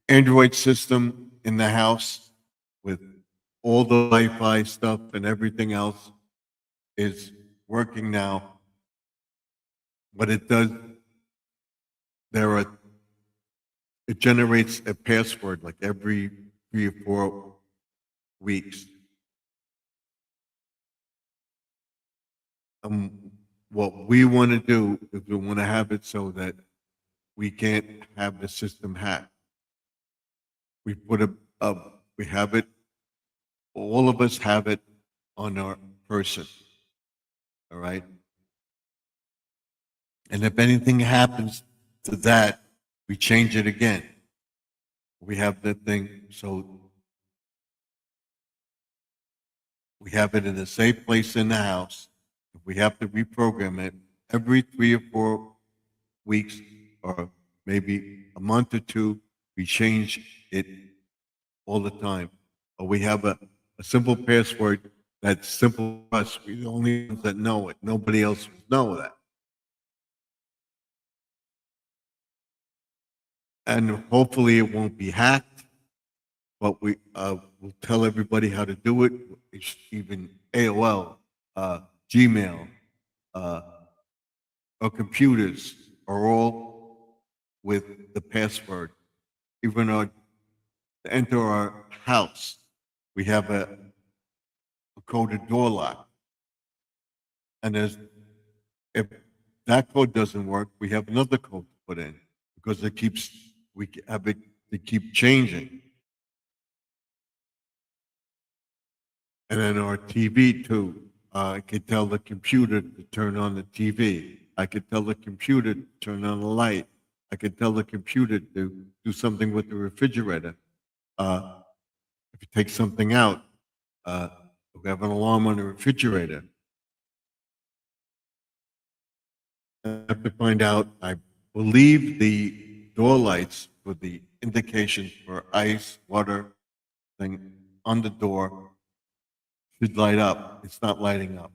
S1: Android system in the house with all the Wi-Fi stuff and everything else is working now. But it does, it generates a password like every 3 or 4 weeks. What we want to do is we want to have it so that we can't have the system hacked. We put we have it, all of us have it on our person, all right? And if anything happens to that, we change it again. We have the thing, so we have it in a safe place in the house. If we have to reprogram it every 3 or 4 weeks, or maybe a month or two, we change it all the time. Or we have a simple password that's simple for us. We're the only ones that know it. Nobody else will know that. And hopefully it won't be hacked, but we will tell everybody how to do it. It's even AOL, Gmail, uh, our computers are all with the password. Even to enter our house, we have a coded door lock. And if that code doesn't work, we have another code to put in because we have it to keep changing. And then our TV too. I could tell the computer to turn on the TV. I could tell the computer to turn on the light. I could tell the computer to do something with the refrigerator. If you take something out, uh, we have an alarm on the refrigerator. I have to find out. I believe the door lights for the indication for ice, water thing on the door should light up. It's not lighting up.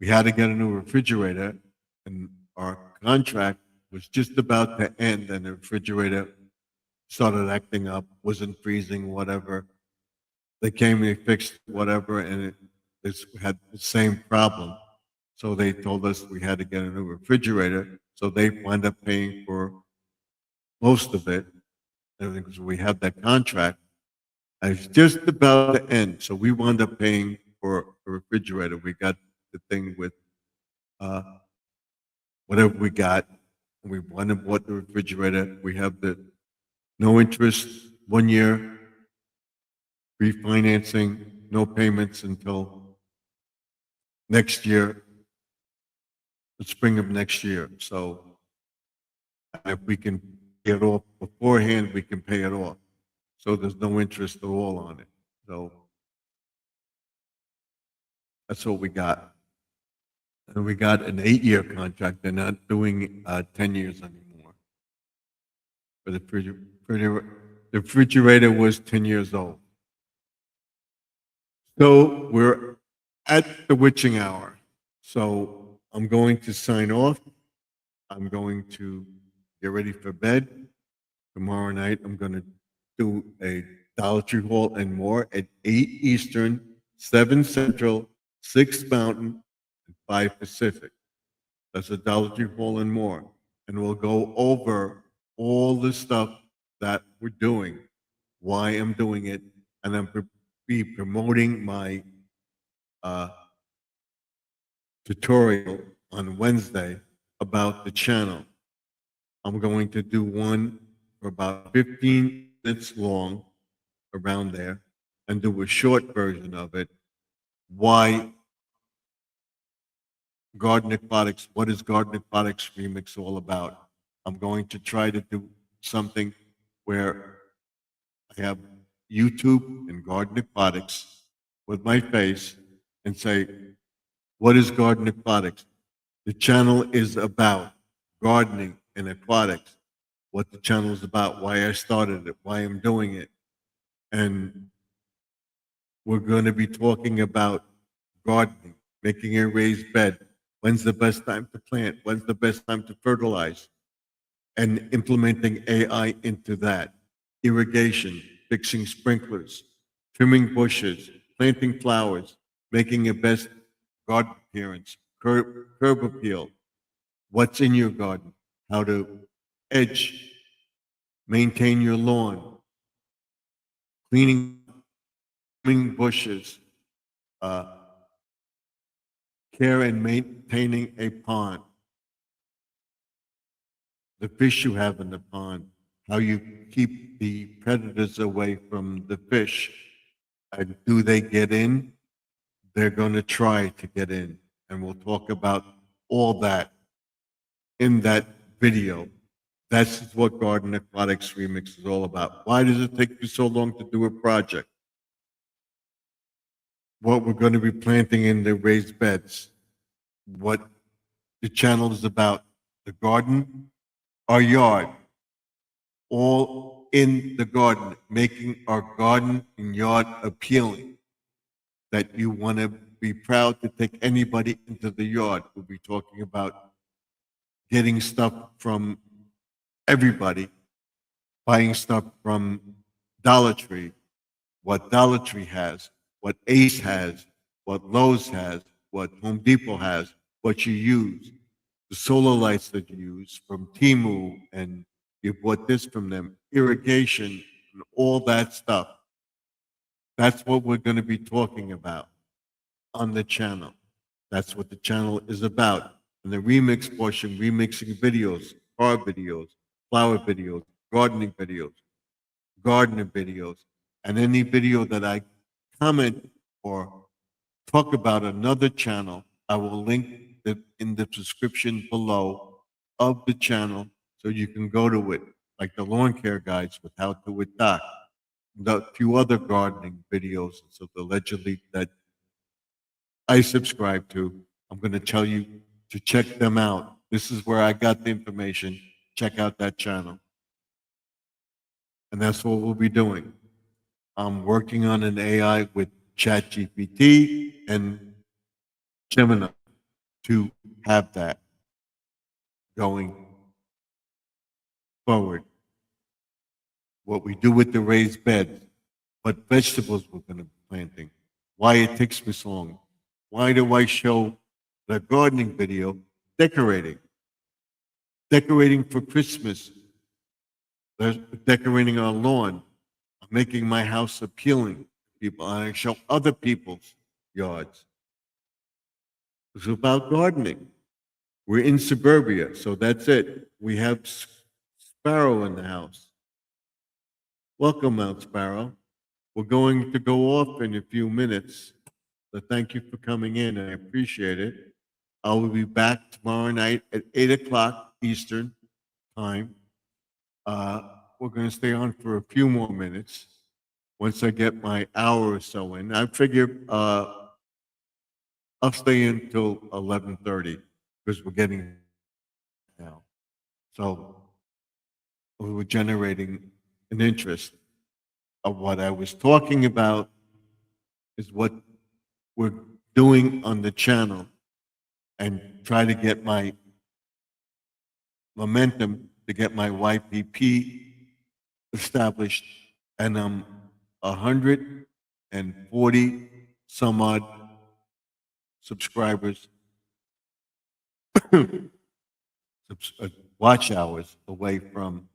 S1: We had to get a new refrigerator, and our contract was just about to end, and the refrigerator started acting up, wasn't freezing, whatever. They came, they fixed whatever, and it had the same problem. So they told us we had to get a new refrigerator. So they wound up paying for most of it, everything, because we had that contract. And it's just about to end. So we wound up paying for a refrigerator. We got the thing with uh, whatever we got. We went and bought the refrigerator. We have the no interest, 1 year refinancing, no payments until next year, the spring of next year. So if we can pay it off beforehand, we can pay it off. So there's no interest at all on it. So that's what we got. And we got an 8 year contract. They're not doing 10 years anymore. For the refrigerator was 10 years old. So we're at the witching hour. So I'm going to sign off. I'm going to get ready for bed. Tomorrow night, I'm going to do a Dollar Tree haul and more at 8 Eastern, 7 Central, 6 Mountain, and 5 Pacific. That's a Dollar Tree haul and more. And we'll go over all the stuff that we're doing, why I'm doing it, and I'm be promoting my tutorial on Wednesday about the channel. I'm going to do one for about 15 minutes long around there and do a short version of it. Why Garden Aquatics, what is Garden Aquatics Remix all about? I'm going to try to do something where I have YouTube and Garden Aquatics with my face and say, what is Garden Aquatics? The channel is about gardening and aquatics, what the channel is about, why I started it, why I'm doing it. And we're going to be talking about gardening, making a raised bed. When's the best time to plant? When's the best time to fertilize? And implementing AI into that. Irrigation, fixing sprinklers, trimming bushes, planting flowers, making a best garden appearance, curb appeal, what's in your garden, how to edge, maintain your lawn, cleaning bushes, uh, care and maintaining a pond, the fish you have in the pond, how you keep the predators away from the fish. And do they get in? They're going to try to get in. And we'll talk about all that in that video. That's what Garden Aquatics Remix is all about. Why does it take you so long to do a project? What we're going to be planting in the raised beds, what the channel is about, the garden, our yard, all in the garden, making our garden and yard appealing, that you want to be proud to take anybody into the yard. We'll be talking about getting stuff from everybody, buying stuff from Dollar Tree, what Dollar Tree has, what Ace has, what Lowe's has, what Home Depot has, what you use, the solar lights that you use from Timu, and you bought this from them, irrigation, and all that stuff. That's what we're going to be talking about on the channel. That's what the channel is about. And the remix portion, remixing videos, car videos, flower videos, gardening videos, gardener videos, and any video that I comment or talk about another channel, I will link in the description below of the channel so you can go to it, like the lawn care guides with How to with Doc, the few other gardening videos, so allegedly that I subscribe to. I'm going to tell you to check them out. This is where I got the information. Check out that channel. And that's what we'll be doing. I'm working on an AI with ChatGPT and Gemini to have that going forward. What we do with the raised beds, what vegetables we're going to be planting, why it takes me so long. Why do I show the gardening video decorating? Decorating for Christmas, decorating our lawn, making my house appealing to people. And I show other people's yards. It's about gardening. We're in suburbia, so that's it. We have Sparrow in the house. Welcome, Mount Sparrow. We're going to go off in a few minutes, so thank you for coming in. I appreciate it. I will be back tomorrow night at 8 o'clock Eastern time. We're going to stay on for a few more minutes. Once I get my hour or so in, I figure I'll stay in until 11:30 because we're getting now. So we were generating an interest of what I was talking about is what we're doing on the channel and try to get my momentum to get my YPP established. And I'm 140 some odd subscribers, watch hours away from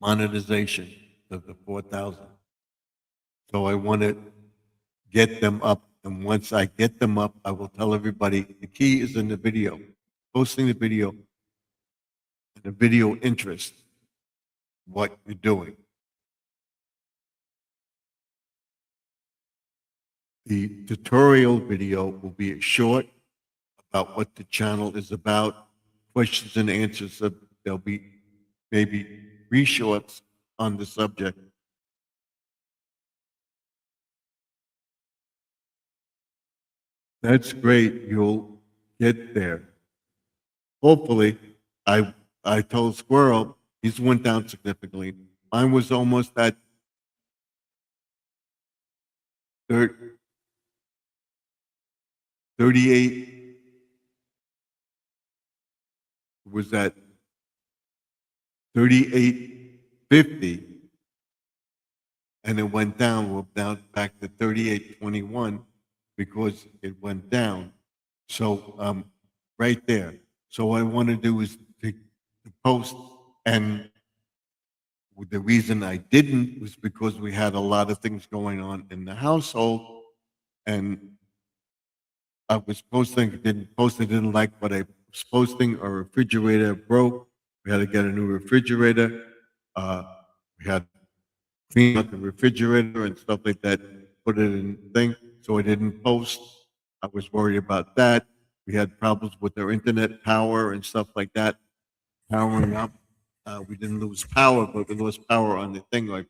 S1: monetization of the 4,000. So I want to get them up. And once I get them up, I will tell everybody the key is in the video, posting the video, and the video interest, what you're doing. The tutorial video will be short about what the channel is about, questions and answers. There'll be maybe 3 shorts on the subject. That's great. You'll get there. Hopefully, I told Squirrel, he's went down significantly. Mine was almost at 38, was at 38.50, and it went down. We're down back to 38.21 because it went down. So right there. So what I want to do is to post, and the reason I didn't was because we had a lot of things going on in the household, and I was posting, didn't post, I didn't like what I was posting. Our refrigerator broke. We had to get a new refrigerator. We had to clean up the refrigerator and stuff like that, put it in thing. So I didn't post. I was worried about that. We had problems with our internet power and stuff like that. powering up. We didn't lose power, but we lost power on the thing. I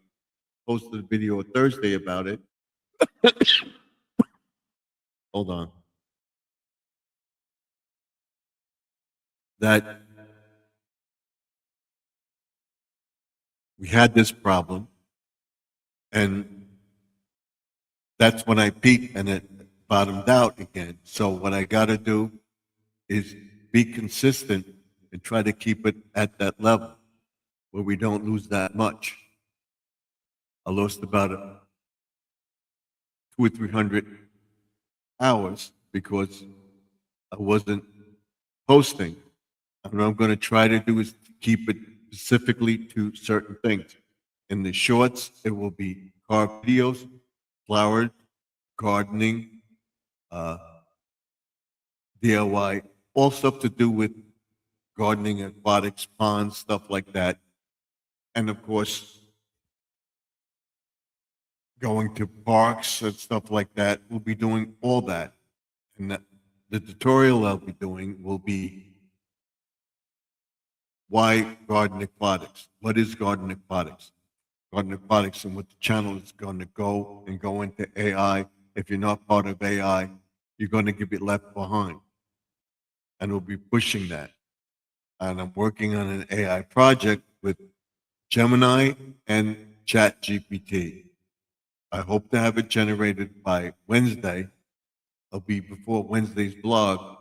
S1: posted a video Thursday about it. Hold on. That we had this problem, and that's when I peaked and it bottomed out again. So what I got to do is be consistent and try to keep it at that level where we don't lose that much. I lost about 200 or 300 hours because I wasn't posting. And what I'm going to try to do is keep it specifically to certain things. In the shorts, it will be car videos, flowers, gardening, uh, DIY, all stuff to do with gardening, aquatics, ponds, stuff like that. And of course, going to parks and stuff like that. We'll be doing all that. And the tutorial I'll be doing will be why garden aquatics? What is garden aquatics? Garden aquatics and what the channel is going to go into AI. If you're not part of AI, you're going to get left behind. And we'll be pushing that. And I'm working on an AI project with Gemini and ChatGPT. I hope to have it generated by Wednesday. It'll be before Wednesday's blog.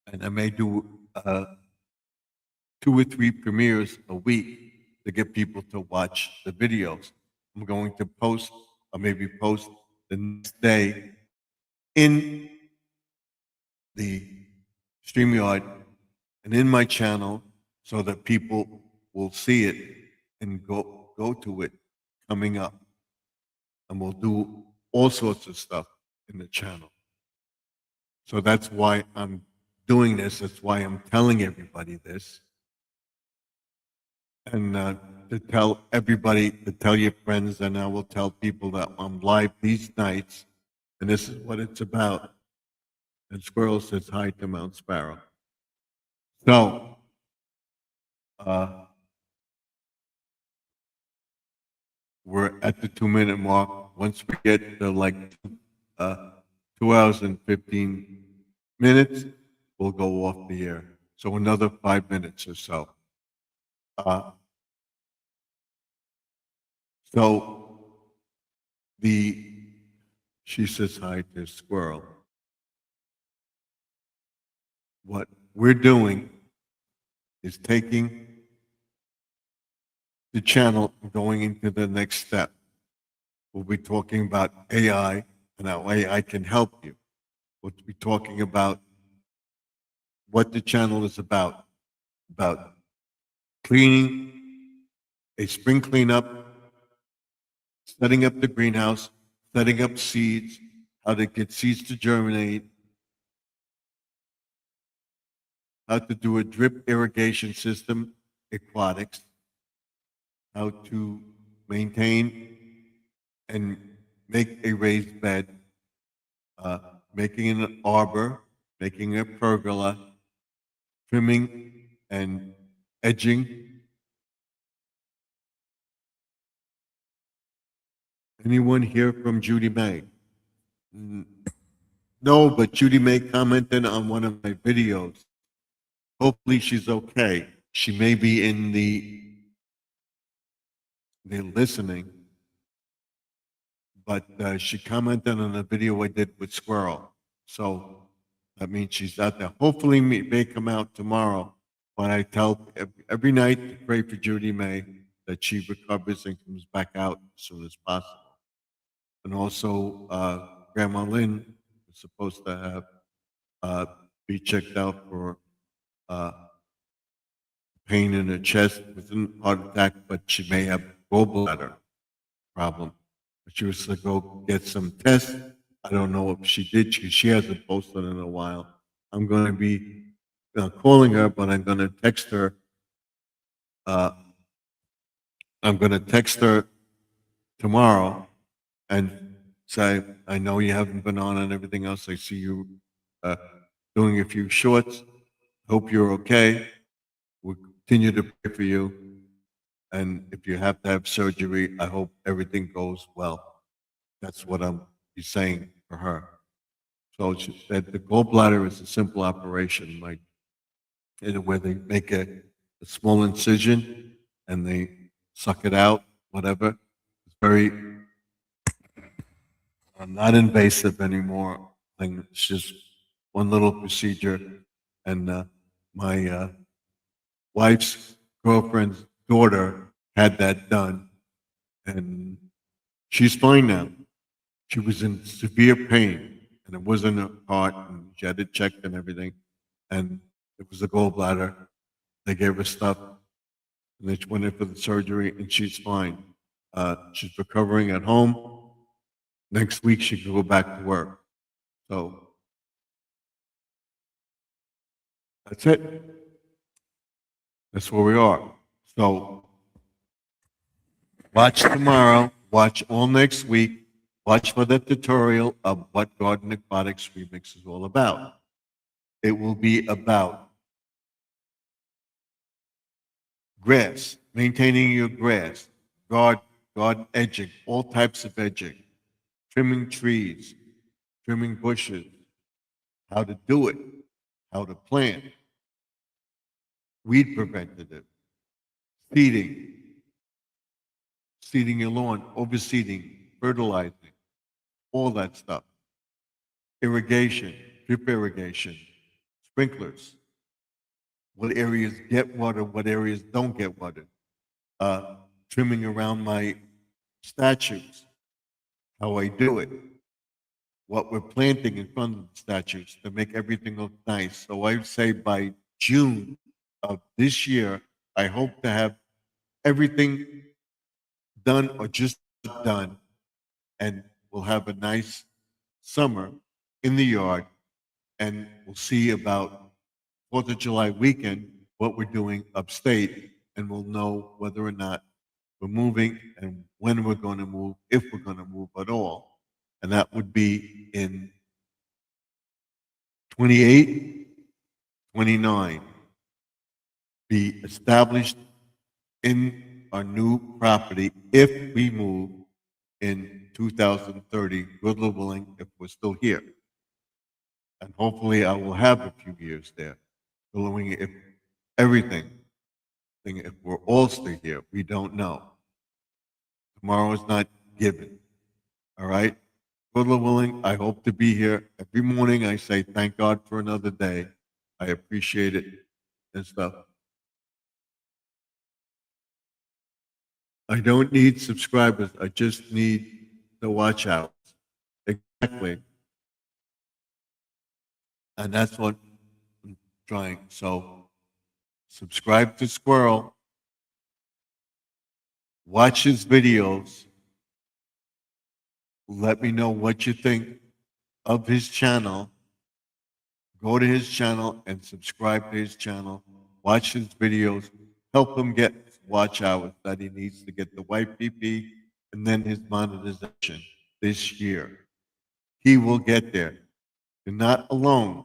S1: And I may do 2 or 3 premieres a week to get people to watch the videos. I'm going to post, or maybe post the next day in the StreamYard and in my channel so that people will see it and go to it coming up. And we'll do all sorts of stuff in the channel. So that's why I'm doing this. That's why I'm telling everybody this. And to tell everybody, to tell your friends, and I will tell people that I'm live these nights, and this is what it's about. And Squirrel says hi to Mount Sparrow. So, we're at the 2-minute mark. Once we get to like 2 hours and 15 minutes, we'll go off the air. So another 5 minutes or so. So she says hi to Squirrel. What we're doing is taking the channel and going into the next step. We'll be talking about AI and how AI can help you. We'll be talking about what the channel is about cleaning, a spring cleanup, setting up the greenhouse, setting up seeds, how to get seeds to germinate, how to do a drip irrigation system, aquatics, how to maintain and make a raised bed, making an arbor, making a pergola, trimming and edging. Anyone hear from Judy May? No, but Judy May commented on one of my videos. Hopefully she's okay. She may be in the listening, but she commented on a video I did with Squirrel. So that means she's out there. Hopefully it may come out tomorrow, but I tell every night to pray for Judy May that she recovers and comes back out as soon as possible. And also, Grandma Lynn is supposed to have be checked out for pain in her chest with a heart attack, but she may have gallbladder problem. She was to go get some tests. I don't know if she did. She hasn't posted in a while. I'm going to be calling her, but I'm going to text her. I'm going to text her tomorrow and say, I know you haven't been on and everything else. I see you doing a few shorts. Hope you're okay. continue to pray for you. And if you have to have surgery, I hope everything goes well. That's what I'm saying for her. So she said the gallbladder is a simple operation, like where they make a small incision and they suck it out, whatever. It's very not invasive anymore. And it's just one little procedure. And my wife's girlfriend's daughter had that done, and she's fine now. She was in severe pain, and it was in her heart, and she had it checked and everything. And it was the gallbladder. They gave her stuff, and they went in for the surgery, and she's fine. She's recovering at home. Next week, she can go back to work. So that's it. That's where we are. So watch tomorrow. Watch all next week. Watch for the tutorial of what Garden Aquatics Remix is all about. It will be about grass, maintaining your grass, garden edging, all types of edging, trimming trees, trimming bushes, how to do it, how to plant, weed preventative, seeding, seeding your lawn, overseeding, fertilizing, all that stuff. Irrigation, drip irrigation, sprinklers, what areas get water, what areas don't get water, trimming around my statues, how I do it, what we're planting in front of the statues to make everything look nice. So I would say by June of this year, I hope to have everything done or just done, and we'll have a nice summer in the yard, and we'll see about 4th of July weekend what we're doing upstate, and we'll know whether or not we're moving and when we're going to move, if we're going to move at all. And that would be in 28, 29, be established in our new property if we move in 2030, good Lord willing, if we're still here. And hopefully I will have a few years there, following if everything, if we're all still here, we don't know. Tomorrow is not given. All right? Good Lord willing, I hope to be here. Every morning I say, thank God for another day. I appreciate it and stuff. I don't need subscribers. I just need the watch out. Exactly. And that's what I'm trying. So subscribe to Squirrel. Watch his videos. Let me know what you think of his channel. Go to his channel and subscribe to his channel. Watch his videos. Help him get watch hours that he needs to get the YPP and then his monetization this year. He will get there. You're not alone.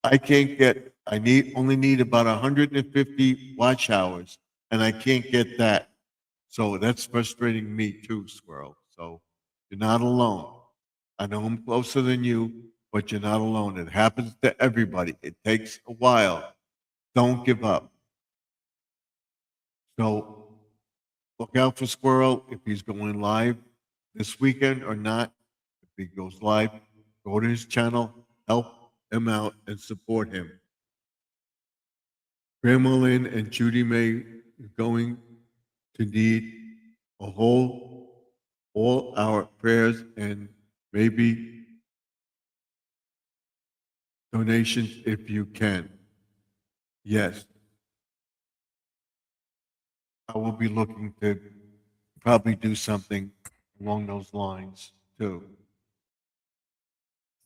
S1: I can't get, only need about 150 watch hours, and I can't get that. So that's frustrating me too, Squirrel. So you're not alone. I know I'm closer than you, but you're not alone. It happens to everybody. It takes a while. Don't give up. So look out for Squirrel if he's going live this weekend or not. If he goes live, go to his channel, help him out, and support him. Grandma Lynn and Judy May are going to need all our prayers and maybe donations if you can. Yes. I will be looking to probably do something along those lines too.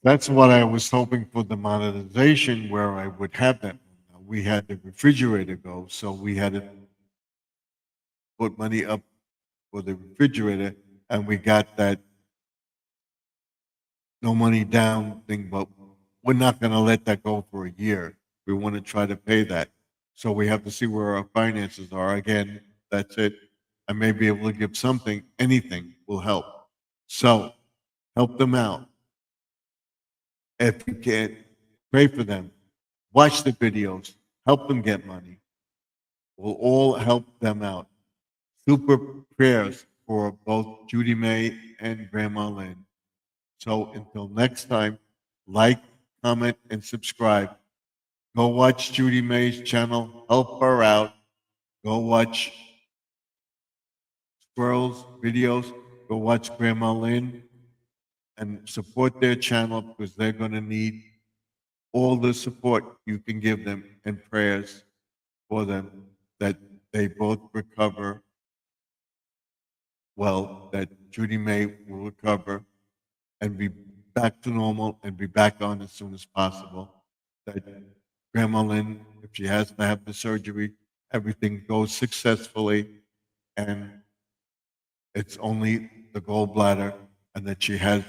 S1: That's what I was hoping for the monetization where I would have that. We had the refrigerator go, so we had to put money up for the refrigerator, and we got that no money down thing, but we're not going to let that go for a year. We want to try to pay that. So we have to see where our finances are. Again, that's it. I may be able to give something, anything will help. So help them out. If you can't, pray for them. Watch the videos. Help them get money. We'll all help them out. Super prayers for both Judy May and Grandma Lynn. So until next time, like, comment, and subscribe. Go watch Judy May's channel. Help her out. Go watch Squirrel's videos. Go watch Grandma Lynn and support their channel because they're going to need all the support you can give them and prayers for them that they both recover well, that Judy May will recover and be back to normal and be back on as soon as possible. That Grandma Lynn, if she has to have the surgery, everything goes successfully and it's only the gallbladder and that she has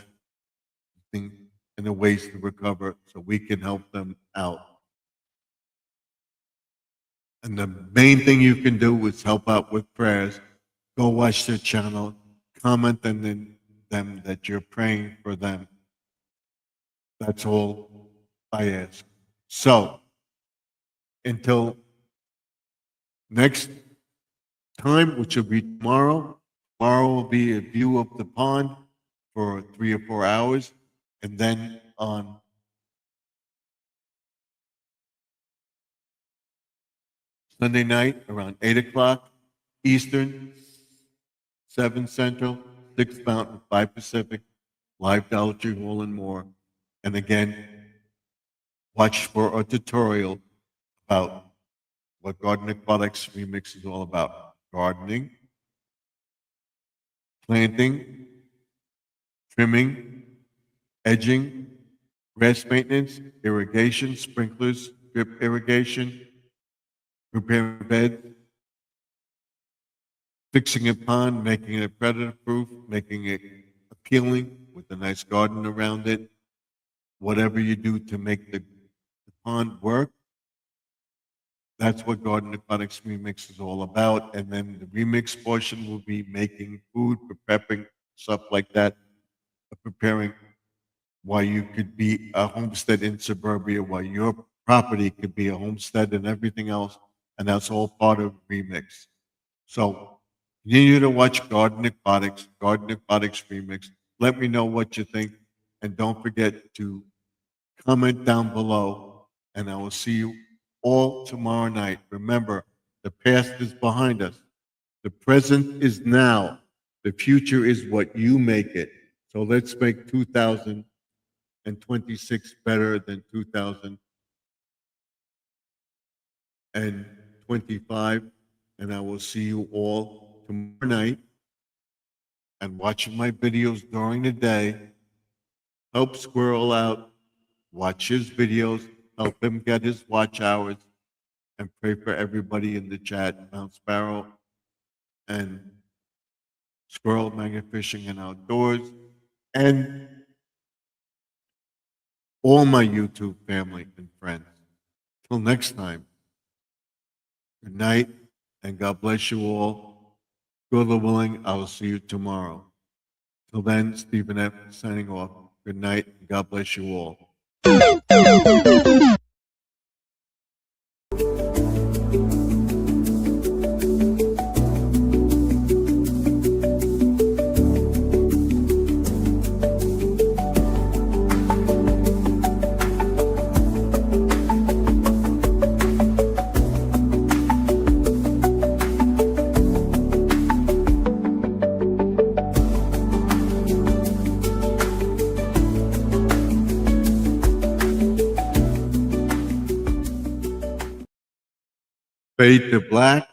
S1: things in the ways to recover so we can help them out. And the main thing you can do is help out with prayers. Go watch their channel, comment on them that you're praying for them. That's all I ask. So, until next time, which will be tomorrow, will be a view of the pond for 3 or 4 hours. And then on Sunday night around 8 o'clock Eastern, 7 Central, 6 Mountain, 5 Pacific, live Dollar Tree Hall and more. And again, watch for a tutorial about what Garden Aquatics Remix is all about. Gardening, planting, trimming, edging, grass maintenance, irrigation, sprinklers, drip irrigation, preparing beds, fixing a pond, making it predator-proof, making it appealing with a nice garden around it. Whatever you do to make the pond work, that's what Garden Aquatics Remix is all about. And then the remix portion will be making food, prepping, stuff like that, preparing why you could be a homestead in suburbia, why your property could be a homestead and everything else. And that's all part of Remix. So continue to watch Garden Aquatics Remix. Let me know what you think. And don't forget to comment down below. And I will see you all tomorrow night. Remember, the past is behind us. The present is now. The future is what you make it. So let's make 2026 better than 2025. And I will see you all tomorrow night. And watching my videos during the day. Help Squirrel out. Watch his videos. Help him get his watch hours. And pray for everybody in the chat. Mount Sparrow and Squirrel Magnet Fishing and Outdoors. And all my YouTube family and friends. Till next time. Good night, and God bless you all. God willing, I will see you tomorrow. Till then, Stephen F. signing off. Good night, and God bless you all. Fade to black.